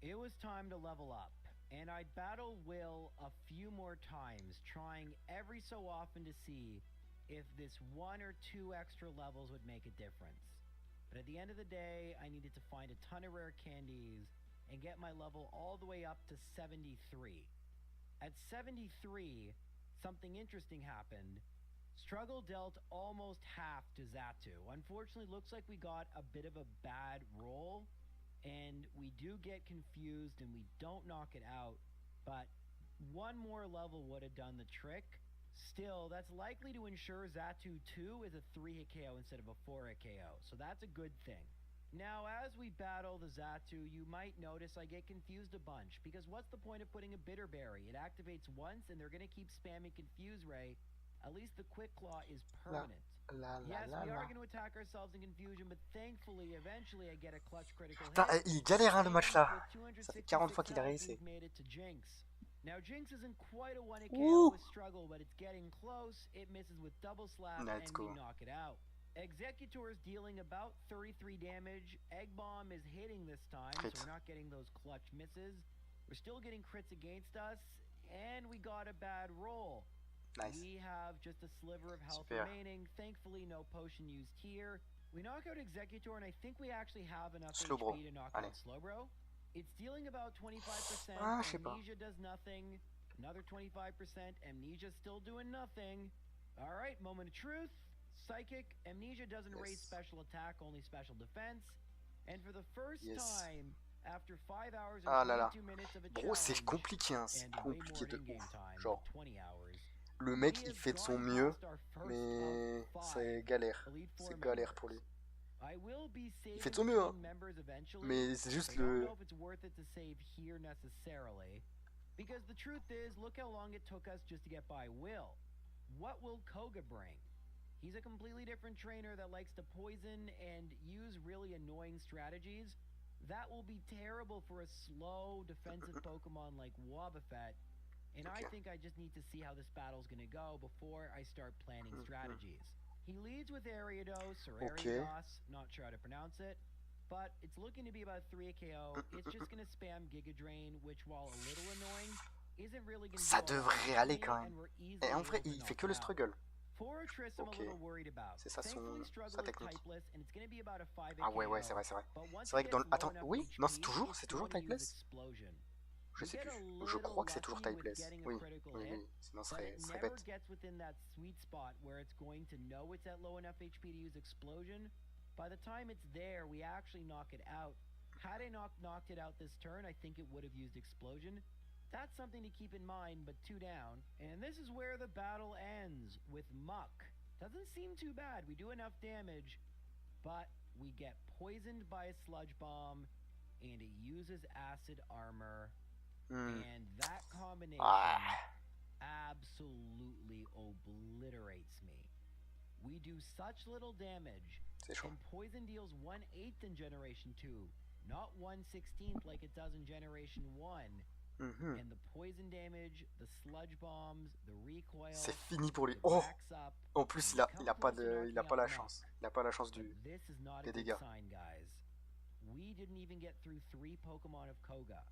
it was time to level up. And I'd battle Will a few more times, trying every so often to see if this 1 or 2 extra levels would make a difference. But at the end of the day, I needed to find a ton of rare candies and get my level all the way up to 73. At 73, something interesting happened. Struggle dealt almost half to Xatu. Unfortunately, looks like we got a bit of a bad roll, and we do get confused and we don't knock it out, but 1 more level would have done the trick. Still, that's likely to ensure Xatu 2 is a 3-hit KO instead of a 4-hit KO, so that's a good thing. Now, as we battle the Xatu, you might notice I get confused a bunch, because what's the point of putting a Bitter Berry? It activates once, and they're going to keep spamming Confuse Ray, At least the quick claw is Là, permanent. là, là, Yes, là, we are là. going to attack ourselves in confusion, but thankfully, eventually, I get a clutch critical Putain, hit. il galère hein, le match là. With Ça fait 40 fois 266 qu'il a health, réussi. we've made it to Jinx. Now, Jinx isn't quite a 1-hit Ouh. KO with struggle, but it's getting close. It misses with double slap, Let's and go. we knock it out. Executor is dealing about 33 damage. Egg Bomb is hitting this time, Crit. so we're not getting those clutch misses. We're still getting crits against us, and we got a bad roll. Nice. We have just a sliver of health Super. remaining. Thankfully, no potion used here. We knock out Executor, and I think we actually have enough Slowbro. HP to knock Allez. out Slowbro. It's dealing about 25%. Ah, je sais pas. Amnesia does nothing. Another 25%. Amnesia's still doing nothing. All right, moment of truth. Psychic. Amnesia doesn't raise special attack, only special defense. And for the first time, after 5 hours and 22 minutes of a Bro, c'est challenge, compliqué, hein. C'est and way compliqué more de in-game ouf. time, Genre, 20 hours, le mec we il have fait de son gone mieux, past our first mais of c'est 5 galère. Elite Four C'est galère members. pour lui. I will be Il fait de saving son mieux, hein. between members eventually, Mais c'est juste I don't le. know if it's worth it to save here necessarily, because the truth is, look how long it took us just to get by Will. What will Koga bring? He's a completely different trainer that likes to poison and use really annoying strategies. That will be terrible for a slow defensive Pokemon like Wobbuffet. And I think I just need to see how this battle's going to go before I start planning strategies. He leads with Ariados or Ariados, not sure how to pronounce it, but it's looking to be about 3 KO. It's just going to spam Giga Drain, which while a little annoying, isn't really going to Ça devrait aller quand même. Et en vrai, il fait que le struggle. Ok, c'est ça sa technique. Ah ouais, ouais, c'est vrai, c'est vrai. C'est vrai que dans le... Attends, oui, non, c'est toujours typeless. Je sais plus, je crois que c'est toujours typeless. Oui, oui, oui, sinon ce serait bête. By the time it's there, we actually knock it out. Had I not knocked it out this turn, I think it would have used Explosion. That's something to keep in mind, but 2 down. And this is where the battle ends, with Muck. Doesn't seem too bad. We do enough damage, but we get poisoned by a Sludge Bomb, and it uses Acid Armor. And that combination absolutely obliterates me. We do such little damage, and Poison deals 1/8 in Generation 2, not 1/16 like it does in Generation 1. And the poison damage, the sludge bombs, the recoil. C'est fini pour lui. Oh! En plus, il a pas la chance. Il a pas la chance des dégâts. We didn't even get through 3 Pokemon of Koga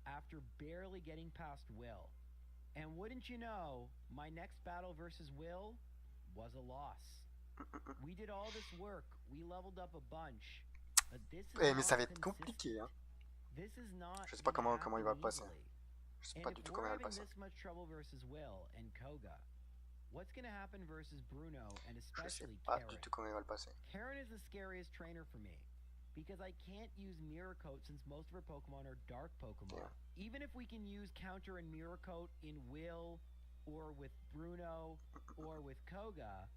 after barely getting past Will. And wouldn't you know, my next battle versus Will was a loss. We did all this work. We leveled up a bunch. But this is mais ça va être compliqué, hein. Je sais pas comment il va le passer. Je sais pas du tout comment il va le passer. Je sais pas du tout comment il va le passer. Karen is the scariest trainer for me because I can't use Mirror Coat since most of her Pokemon are dark Pokemon. Yeah. Even if we can use Counter and Mirror Coat in Will or with Bruno or with Koga,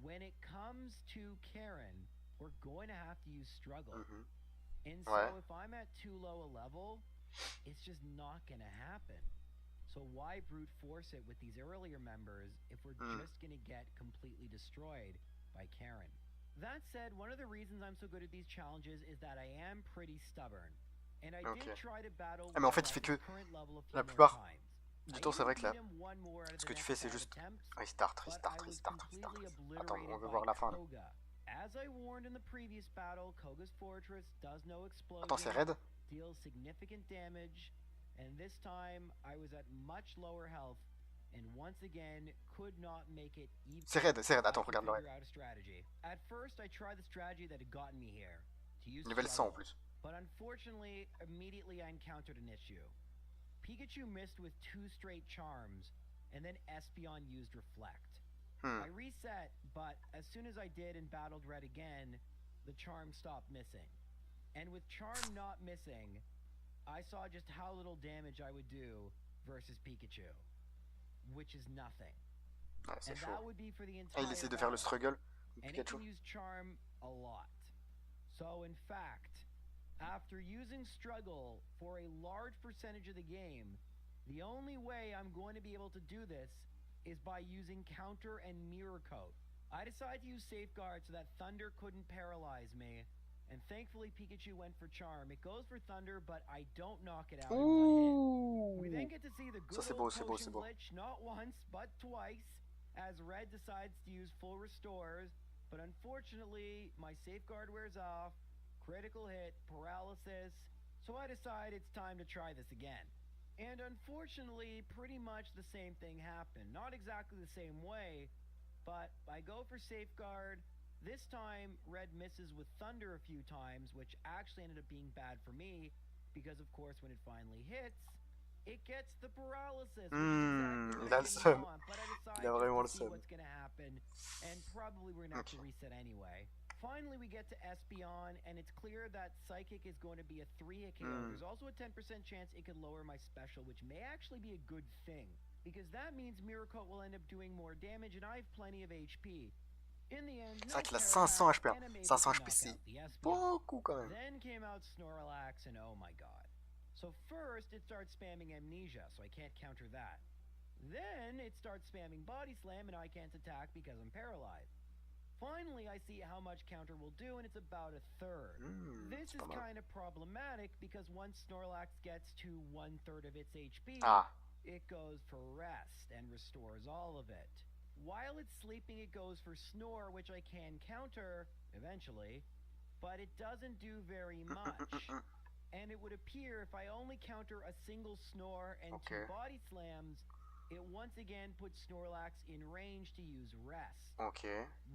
when it comes to Karen, we're going to have to use Struggle. And so if I'm at too low a level, it's just not going to happen. So why brute force it with these earlier members if we're just going to get completely destroyed by Karen? That said, one of the reasons I'm so good at these challenges is that I am pretty stubborn. And I did try to battle mais en fait, il fait que la plupart du temps, c'est vrai que là, ce que tu fais, c'est juste restart. Attends, on veut voir la fin. Là. As I warned in the previous battle, Koga's Fortress does no explosion. Attends, c'est raid. Deals significant damage, and this time I was at much lower health, and once again could not make it even. C'est raid. Attends, regarde le raid. At first, I tried the strategy that had gotten me here, to use Level 100 en plus. But unfortunately, immediately I encountered an issue. Pikachu missed with 2 straight charms, and then Espeon used Reflect. I reset, but as soon as I did and battled Red again, the charm stopped missing. And with charm not missing, I saw just how little damage I would do versus Pikachu, which is nothing. C'est chaud. That would be for the entire il essaie de faire le struggle, and it can use charm a lot. So in fact, after using struggle for a large percentage of the game, the only way I'm going to be able to do this is by using counter and mirror coat. I decided to use safeguard so that Thunder couldn't paralyze me. And thankfully Pikachu went for Charm. It goes for Thunder, but I don't knock it out in one hit. We then get to see the good old potion glitch not once, but twice, as Red decides to use full restores. But unfortunately, my safeguard wears off, critical hit, paralysis, so I decide it's time to try this again. And unfortunately, pretty much the same thing happened. Not exactly the same way, but I go for safeguard. This time, Red misses with Thunder a few times, which actually ended up being bad for me, because of course when it finally hits, it gets the paralysis. Il a le seum. Il a vraiment le seum. What's gonna happen, and probably we're gonna have to reset anyway. Finally, we get to Espeon, and it's clear that Psychic is going to be a 3-hit KO. There's also a 10% chance it could lower my special, which may actually be a good thing, because that means Mirror Coat will end up doing more damage, and I have plenty of HP. In the end, c'est vrai qu'il a 500 HP. 500 HP, c'est beaucoup quand même. Then came out Snorlax, and oh my god. So first, it starts spamming Amnesia, so I can't counter that. Then, it starts spamming Body Slam, and I can't attack because I'm paralyzed. Finally, I see how much counter will do, and it's about a third. This is kind of problematic, because once Snorlax gets to 1/3 of its HP, it goes for rest and restores all of it. While it's sleeping, it goes for Snore, which I can counter, eventually, but it doesn't do very much. And it would appear if I only counter a single Snore and 2 Body Slams, it once again puts Snorlax in range to use rest,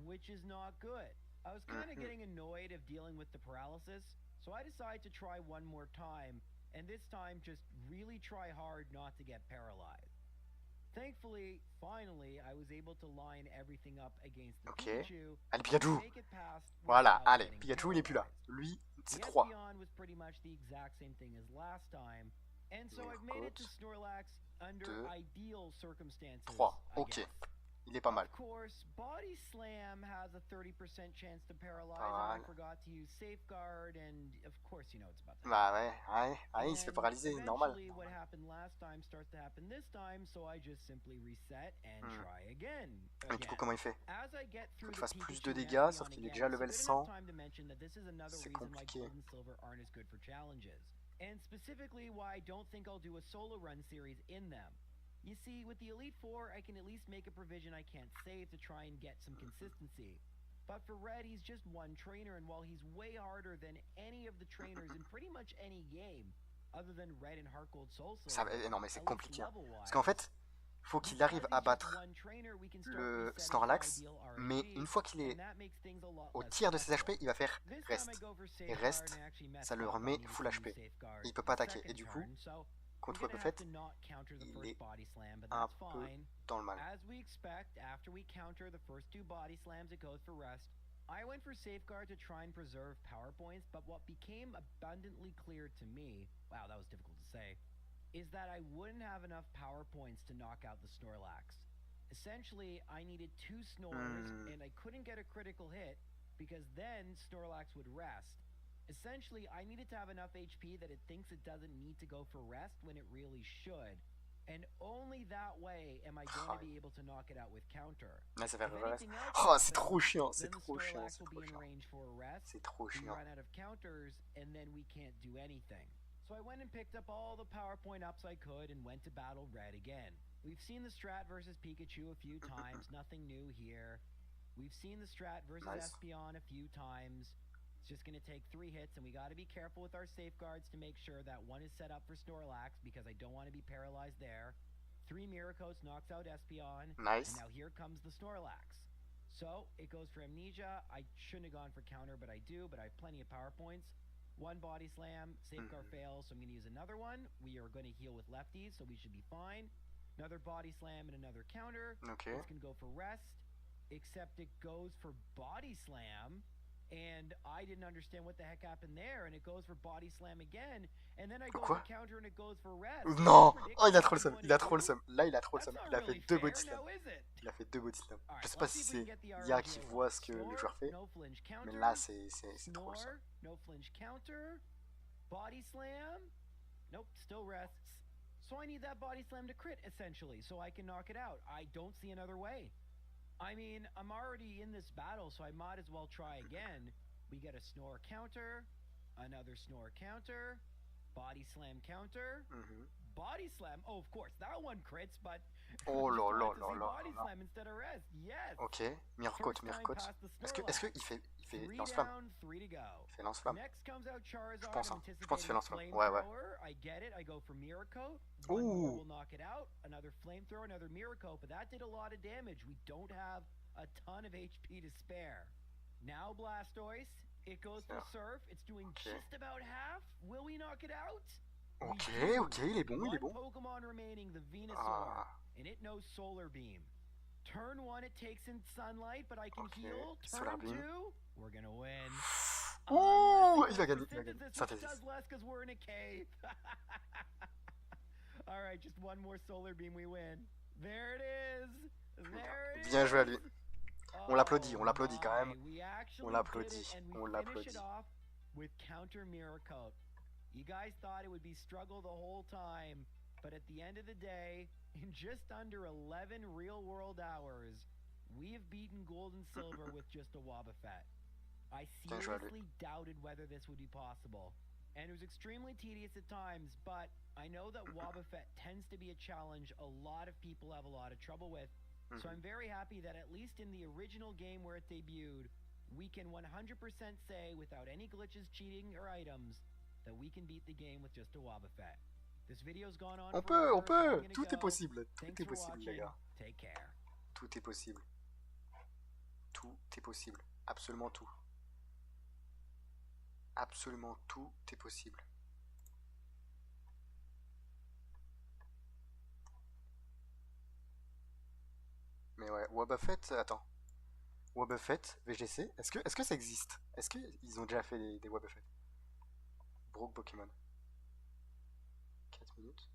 which is not good. I was kind of getting annoyed of dealing with the paralysis, so I decided to try one more time, and this time just really try hard not to get paralyzed. Thankfully, finally, I was able to line everything up against the Pikachu. Allez, Pikachu. Voilà, allez, Pikachu, il est plus là. Lui, c'est 3. Espeon was pretty much the exact same thing as last time, and so I've made it to Snorlax under ideal circumstances. 3, ok. Il est pas mal. Of course, Body Slam has a 30% chance to paralyze, and I forgot to use Safeguard, and of course you know it's about that. Bah ouais, il se fait paralyser, normal. What happened last time starts to happen this time, so I just simply reset and try again. Et du coup, comment il fait? Il faut qu'il fasse plus de dégâts, sauf qu'il est déjà level 100. C'est compliqué. And specifically why I don't think I'll do a solo run series in them. You see, with the Elite Four, I can at least make a provision I can't save to try and get some consistency. But for Red, he's just one trainer, and while he's way harder than any of the trainers in pretty much any game, other than Red and Heart Gold Soul Silver, non mais c'est compliqué. Hein. Parce qu'en fait, il faut qu'il arrive à battre le Snorlax, mais une fois qu'il est au tiers de ses HP, il va faire reste. Et reste, ça le remet full HP. Il peut pas attaquer. Et du coup, contre le fait, il est un peu dans le mal. I went for Safeguard to try and preserve power points, but what became abundantly clear to me, wow, that was difficult to say, is that I wouldn't have enough power points to knock out the Snorlax. Essentially, I needed 2 Snores, and I couldn't get a critical hit, because then Snorlax would rest. Essentially, I needed to have enough HP that it thinks it doesn't need to go for rest when it really should. And only that way am I going to be able to knock it out with counter. Là, ça fait reste. Oh, c'est trop chiant, c'est trop chiant, c'est trop chiant. C'est trop chiant. Run out of counters, and then we can't do anything. So I went and picked up all the PowerPoint ups I could and went to battle Red again. We've seen the strat versus Pikachu a few times, nothing new here. We've seen the strat versus Espeon a few times. It's just going to take 3 hits, and we got to be careful with our safeguards to make sure that one is set up for Snorlax, because I don't want to be paralyzed there. 3 Mirror Coats knocks out Espeon. Nice. And now here comes the Snorlax. So, it goes for Amnesia. I shouldn't have gone for counter, but I do, but I have plenty of power points. 1 Body Slam, Safeguard fails, so I'm going to use another one. We are going to heal with lefties, so we should be fine. Another Body Slam and another counter. Okay. It's going to go for rest, except it goes for Body Slam. And I didn't understand what the heck happened there, and it goes for Body Slam again, and then I go for counter and it goes for rest. Non! Oh, il a trop le seum, il a trop le seum. Là, il a trop le seum. Il a fait 2 Body Slam. Il a fait 2 Body Slam. Je sais pas si c'est l'IA qui voit ce que le joueur fait, mais là, c'est trop le seum. No flinch counter. Body Slam. Nope, still rests. So I need that body slam to crit, essentially, so I can knock it out. I don't see another way. I mean, I'm already in this battle, so I might as well try again. We get a snore counter, another snore counter, body slam counter, body slam. Oh, of course, that one crits, but oh là là là là body là. slam instead of rest. Yes. Ok, mirror coat. Est-ce qu'il fait lance-flamme? Il fait lance-flamme. Je pense qu'il fait lance-flamme. Ouais. I get it. I go for mirror coat. One more will knock it out. Another flamethrower, another mirror coat, but that did a lot of damage. We don't have a ton of HP to spare. Now Blastoise, it goes for Surf. It's doing just about half. Will we knock it out? Ok, il est bon. Pokemon remaining, the Venusaur, and it knows Solar Beam. Turn 1, it takes in Sunlight, but I can heal. Turn 2, we're gonna win. Oh, il va gagner. Synthesis. Does less because we're in a cave. All right, just one more Solar Beam, we win. There it is. Bien joué à lui. On l'applaudit quand même. On l'applaudit. With counter mirror coat. You guys thought it would be struggle the whole time, but at the end of the day, in just under 11 real-world hours, we have beaten Gold and Silver with just a Wobbuffet. I seriously doubted whether this would be possible, and it was extremely tedious at times, but I know that Wobbuffet tends to be a challenge a lot of people have a lot of trouble with, so I'm very happy that at least in the original game where it debuted, we can 100% say, without any glitches, cheating, or items, that we can beat the game with just a Wobbuffet. This video's gone on. On peut. Tout est possible. Tout est possible, les gars. Take care. Tout est possible. Tout est possible. Absolument tout. Absolument tout est possible. Mais ouais, Wobbuffet, attends. Wobbuffet, VGC, est-ce que ça existe? Est-ce qu'ils ont déjà fait des Wobbuffet? Broke Pokémon. 4 minutes.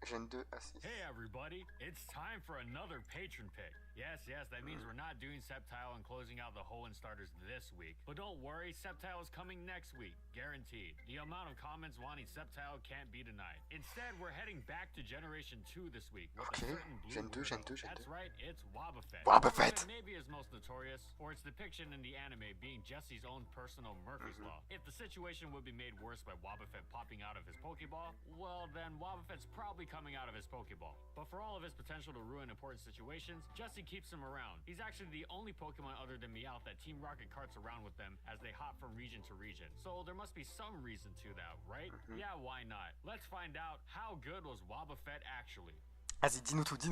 Gen 2 à 6. Hey everybody, it's time for another patron pick. Yes, that means we're not doing Sceptile and closing out the Hoenn starters this week. But don't worry, Sceptile is coming next week, guaranteed. The amount of comments wanting Sceptile can't be denied. Instead, we're heading back to Generation 2 this week with a certain blue Gen 2. That's right, it's Wobbuffet. Wobbuffet may be his most notorious, or its depiction in the anime being Jesse's own personal Murphy's Law. If the situation would be made worse by Wobbuffet popping out of his Pokeball, well then Wobbuffet's probably coming out of his Pokeball. But for all of his potential to ruin important situations, Jesse keeps him around. He's actually the only Pokemon other than Meowth that Team Rocket carts around with them as they hop from region to region. So there must be some reason to that, right? Yeah, why not? Let's find out how good was Wobbuffet actually. Vas-y, dis-nous tout,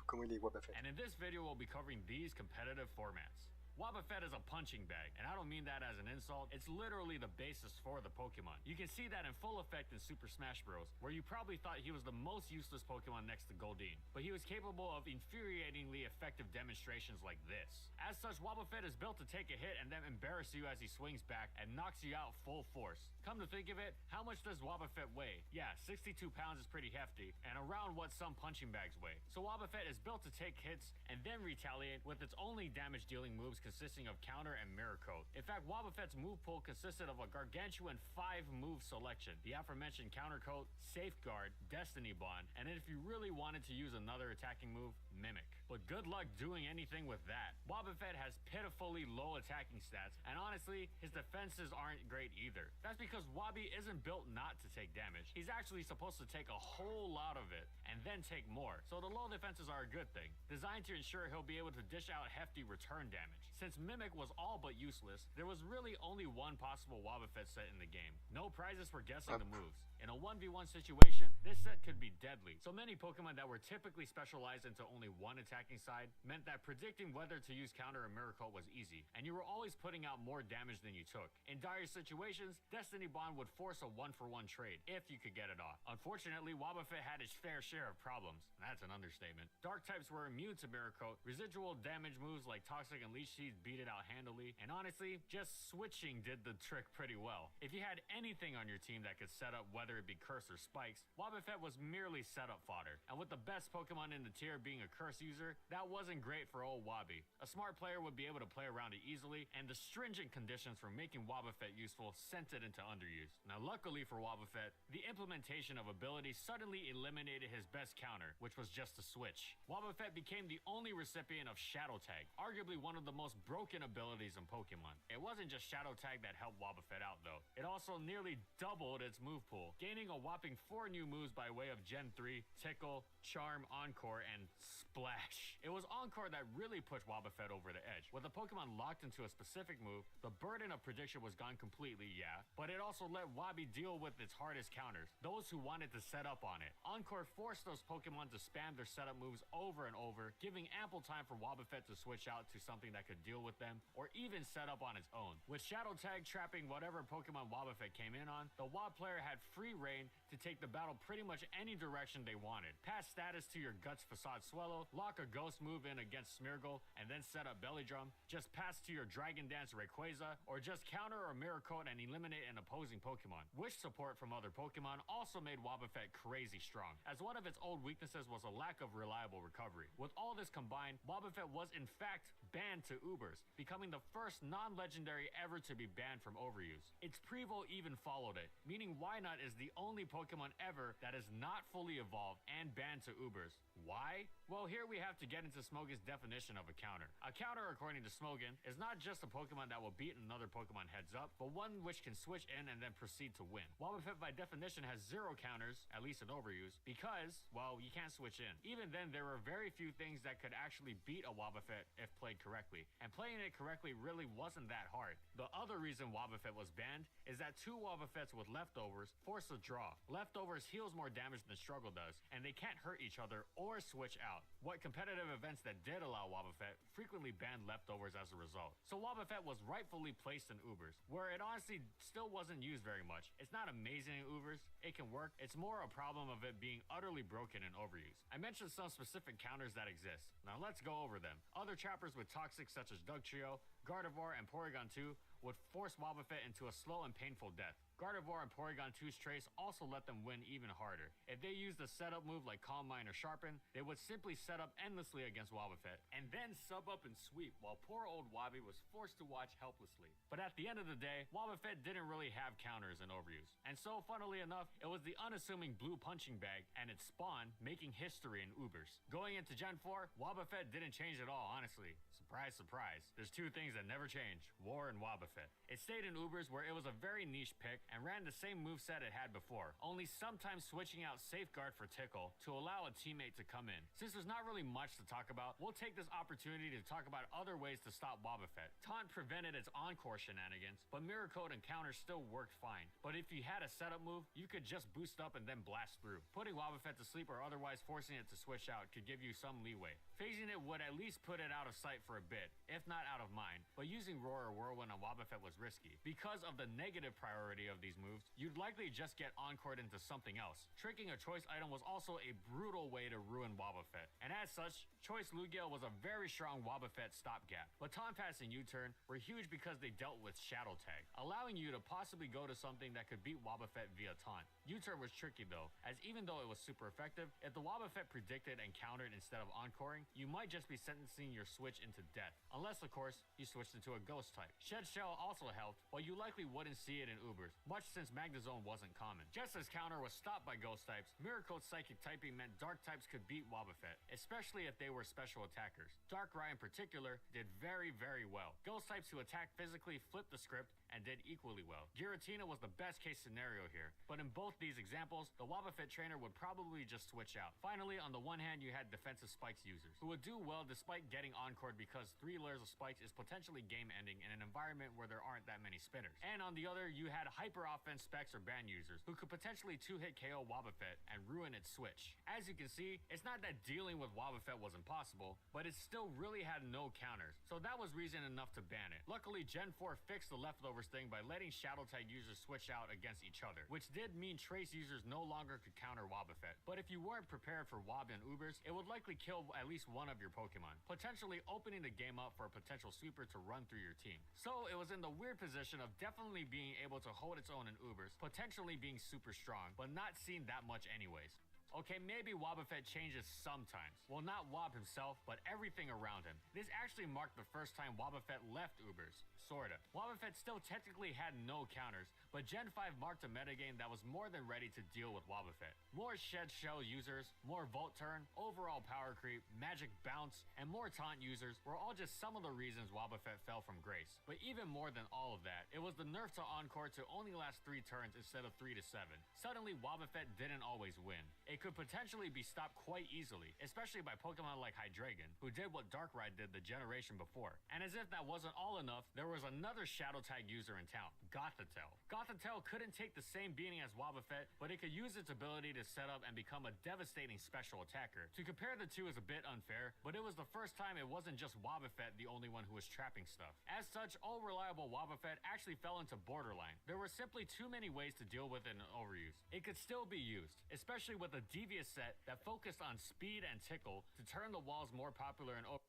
comment il est Wobbuffet. And in this video, we'll be covering these competitive formats. Wobbuffet is a punching bag, and I don't mean that as an insult. It's literally the basis for the Pokemon. You can see that in full effect in Super Smash Bros., where you probably thought he was the most useless Pokemon next to Goldeen, but he was capable of infuriatingly effective demonstrations like this. As such, Wobbuffet is built to take a hit and then embarrass you as he swings back and knocks you out full force. Come to think of it, how much does Wobbuffet weigh? Yeah, 62 pounds is pretty hefty, and around what some punching bags weigh. So Wobbuffet is built to take hits and then retaliate with its only damage-dealing moves consisting of counter and mirror coat. In fact, Wobbuffet's move pool consisted of a gargantuan 5-move selection. The aforementioned counter coat, safeguard, destiny bond, and if you really wanted to use another attacking move, mimic. But good luck doing anything with that. Wobbuffet has pitifully low attacking stats, and honestly, his defenses aren't great either. That's because Wobby isn't built not to take damage. He's actually supposed to take a whole lot of it, and then take more. So the low defenses are a good thing, designed to ensure he'll be able to dish out hefty return damage. Since Mimic was all but useless, there was really only one possible Wobbuffet set in the game. No prizes for guessing the moves. In a 1v1 situation, this set could be deadly. So many Pokemon that were typically specialized into only one attacking side meant that predicting whether to use counter or mirror coat was easy, and you were always putting out more damage than you took. In dire situations, Destiny Bond would force a 1-for-1 trade, if you could get it off. Unfortunately, Wobbuffet had his fair share of problems. That's an understatement. Dark types were immune to mirror coat. Residual damage moves like Toxic and Leech Seed DCs beat it out handily, and honestly, just switching did the trick pretty well. If you had anything on your team that could set up, whether it be Curse or Spikes, Wobbuffet was merely setup fodder. And with the best Pokemon in the tier being a Curse user, that wasn't great for old Wobby. A smart player would be able to play around it easily, and the stringent conditions for making Wobbuffet useful sent it into underuse. Now luckily for Wobbuffet, the implementation of abilities suddenly eliminated his best counter, which was just a switch. Wobbuffet became the only recipient of Shadow Tag, arguably one of the most broken abilities in Pokemon. It wasn't just Shadow Tag that helped Wobbuffet out though. It also nearly doubled its move pool, gaining a whopping 4 new moves by way of Gen 3, Tickle, Charm, Encore, and Splash. It was Encore that really pushed Wobbuffet over the edge. With a Pokemon locked into a specific move, the burden of prediction was gone completely, yeah, but it also let Wobby deal with its hardest counters, those who wanted to set up on it. Encore forced those Pokemon to spam their setup moves over and over, giving ample time for Wobbuffet to switch out to something that could deal with them, or even set up on its own. With Shadow Tag trapping whatever Pokemon Wobbuffet came in on, the Wob player had free reign to take the battle pretty much any direction they wanted. Pass status to your Guts Facade Swallow, lock a Ghost move in against Smeargle, and then set up Belly Drum, just pass to your Dragon Dance Rayquaza, or just counter or Mirror Coat and eliminate an opposing Pokemon. Wish support from other Pokemon also made Wobbuffet crazy strong, as one of its old weaknesses was a lack of reliable recovery. With all this combined, Wobbuffet was in fact banned to Ubers, becoming the first non-legendary ever to be banned from overuse. Its Prevo even followed it, meaning Wynot is the only Pokemon ever that is not fully evolved and banned to Ubers. Why? Well, here we have to get into Smogon's definition of a counter. A counter, according to Smogon, is not just a Pokemon that will beat another Pokemon heads up, but one which can switch in and then proceed to win. Wobbuffet by definition has 0 counters, at least in overuse, because, well, you can't switch in. Even then, there were very few things that could actually beat a Wobbuffet if played correctly, and playing it correctly really wasn't that hard. The other reason Wobbuffet was banned is that 2 Wobbuffets with leftovers force a draw. Leftovers heals more damage than Struggle does, and they can't hurt each other or switch out. What competitive events that did allow Wobbuffet frequently banned leftovers as a result. So Wobbuffet was rightfully placed in Ubers, where it honestly still wasn't used very much. It's not amazing in Ubers, it can work, it's more a problem of it being utterly broken in overuse. I mentioned some specific counters that exist. Now let's go over them. Other trappers with Toxic such as Dugtrio, Gardevoir, and Porygon 2 would force Wobbuffet into a slow and painful death. Gardevoir and Porygon 2's trace also let them win even harder. If they used a setup move like Calm Mind or Sharpen, they would simply set up endlessly against Wobbuffet, and then sub up and sweep while poor old Wobby was forced to watch helplessly. But at the end of the day, Wobbuffet didn't really have counters in overuse, and so funnily enough, it was the unassuming blue punching bag and its spawn making history in Ubers. Going into Gen 4, Wobbuffet didn't change at all, honestly. Surprise, surprise. There's 2 things that never change: War and Wobbuffet. It stayed in Ubers where it was a very niche pick and ran the same moveset it had before, only sometimes switching out Safeguard for Tickle to allow a teammate to come in. Since there's not really much to talk about, we'll take this opportunity to talk about other ways to stop Wobbuffet. Taunt prevented its Encore shenanigans, but Mirror Coat and Counter still worked fine. But if you had a setup move, you could just boost up and then blast through. Putting Wobbuffet to sleep or otherwise forcing it to switch out could give you some leeway. Phasing it would at least put it out of sight for a bit, if not out of mind, but using Roar or Whirlwind on Wobbuffet was risky. Because of the negative priority of these moves, you'd likely just get encored into something else. Tricking a choice item was also a brutal way to ruin Wobbuffet, and as such, Choice Lugia was a very strong Wobbuffet stopgap. But Taunt Pass and U-Turn were huge because they dealt with Shadow Tag, allowing you to possibly go to something that could beat Wobbuffet via Taunt. U-Turn was tricky though, as even though it was super effective, if the Wobbuffet predicted and countered instead of encoring, you might just be sentencing your switch into death. Unless, of course, you switched into a Ghost type. Shed Shell also helped, but you likely wouldn't see it in Ubers, much since Magnezone wasn't common. Just as counter was stopped by Ghost types, Mirror Coat's Psychic typing meant Dark types could beat Wobbuffet, especially if they were special attackers. Darkrai in particular did very, very well. Ghost types who attacked physically flipped the script and did equally well. Giratina was the best case scenario here, but in both these examples, the Wobbuffet trainer would probably just switch out. Finally, on the one hand, you had defensive Spikes users, who would do well despite getting encored because 3 layers of Spikes is potentially game-ending in an environment where there aren't that many spinners. And on the other, you had Hyper hyper offense specs or ban users who could potentially 2-hit KO Wobbuffet and ruin its switch. As you can see, it's not that dealing with Wobbuffet was impossible, but it still really had no counters, so that was reason enough to ban it. Luckily, Gen 4 fixed the leftovers thing by letting Shadow Tag users switch out against each other, which did mean Trace users no longer could counter Wobbuffet. But if you weren't prepared for Wob and Ubers, it would likely kill at least one of your Pokemon, potentially opening the game up for a potential sweeper to run through your team. So it was in the weird position of definitely being able to hold its own in Ubers, potentially being super strong, but not seen that much anyways. Okay, maybe Wobbuffet changes sometimes. Well, not Wob himself, but everything around him. This actually marked the first time Wobbuffet left Ubers. Sorta. Wobbuffet still technically had no counters, but Gen 5 marked a metagame that was more than ready to deal with Wobbuffet. More Shed Shell users, more Volt Turn, overall power creep, magic bounce, and more taunt users were all just some of the reasons Wobbuffet fell from grace. But even more than all of that, it was the nerf to Encore to only last 3 turns instead of 3 to 7. Suddenly, Wobbuffet didn't always win. It could potentially be stopped quite easily, especially by Pokemon like Hydreigon, who did what Darkrai did the generation before. And as if that wasn't all enough, there was another Shadow Tag user in town, Gothitelle. Gothitelle couldn't take the same beating as Wobbuffet, but it could use its ability to set up and become a devastating special attacker. To compare the two is a bit unfair, but it was the first time it wasn't just Wobbuffet the only one who was trapping stuff. As such, all reliable Wobbuffet actually fell into borderline. There were simply too many ways to deal with it and overuse. It could still be used, especially with a devious set that focused on speed and tickle to turn the walls more popular and overused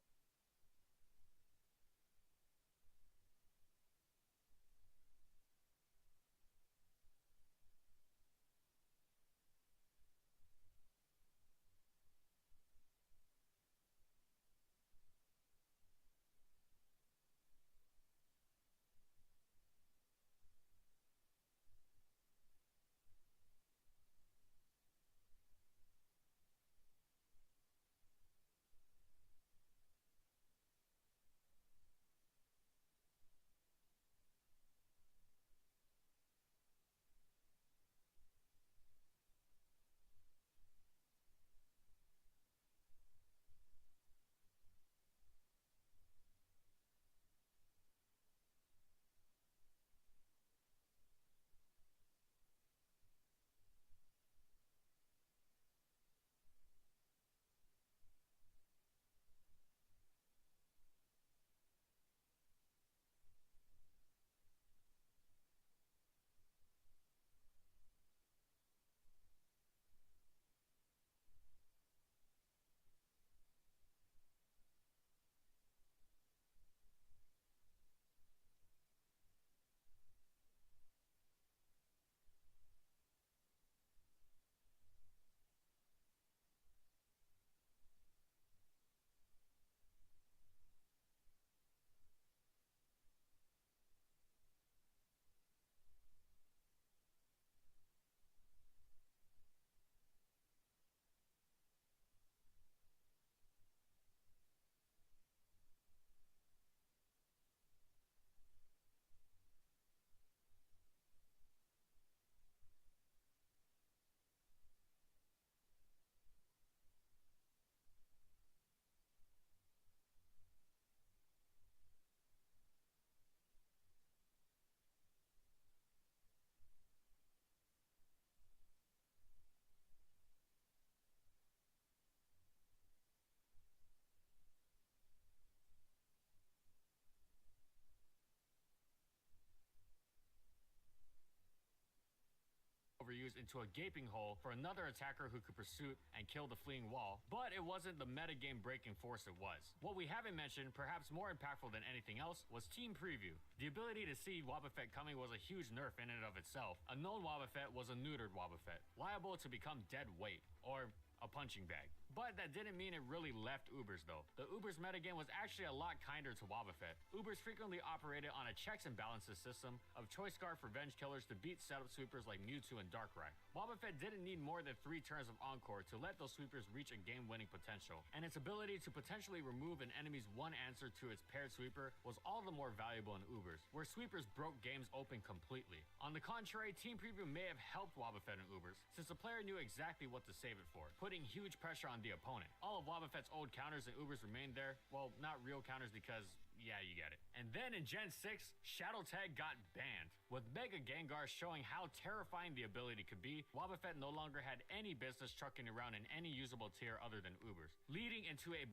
into a gaping hole for another attacker who could pursue and kill the fleeing wall, but it wasn't the metagame breaking force it was. What we haven't mentioned, perhaps more impactful than anything else, was Team Preview. The ability to see Wobbuffet coming was a huge nerf in and of itself. A known Wobbuffet was a neutered Wobbuffet, liable to become dead weight, or a punching bag. But that didn't mean it really left Ubers though. The Ubers metagame was actually a lot kinder to Wobbuffet. Ubers frequently operated on a checks and balances system of Choice Scarf revenge killers to beat setup sweepers like Mewtwo and Darkrai. Wobbuffet didn't need more than 3 turns of Encore to let those sweepers reach a game-winning potential, and its ability to potentially remove an enemy's one answer to its paired sweeper was all the more valuable in Ubers, where sweepers broke games open completely. On the contrary, Team Preview may have helped Wobbuffet in Ubers, since the player knew exactly what to save it for, putting huge pressure on the opponent. All of Wobbuffet's old counters and Ubers remained there. Well, not real counters because, yeah, you get it. And then in Gen 6, Shadow Tag got banned. With Mega Gengar showing how terrifying the ability could be, Wobbuffet no longer had any business trucking around in any usable tier other than Ubers, leading into a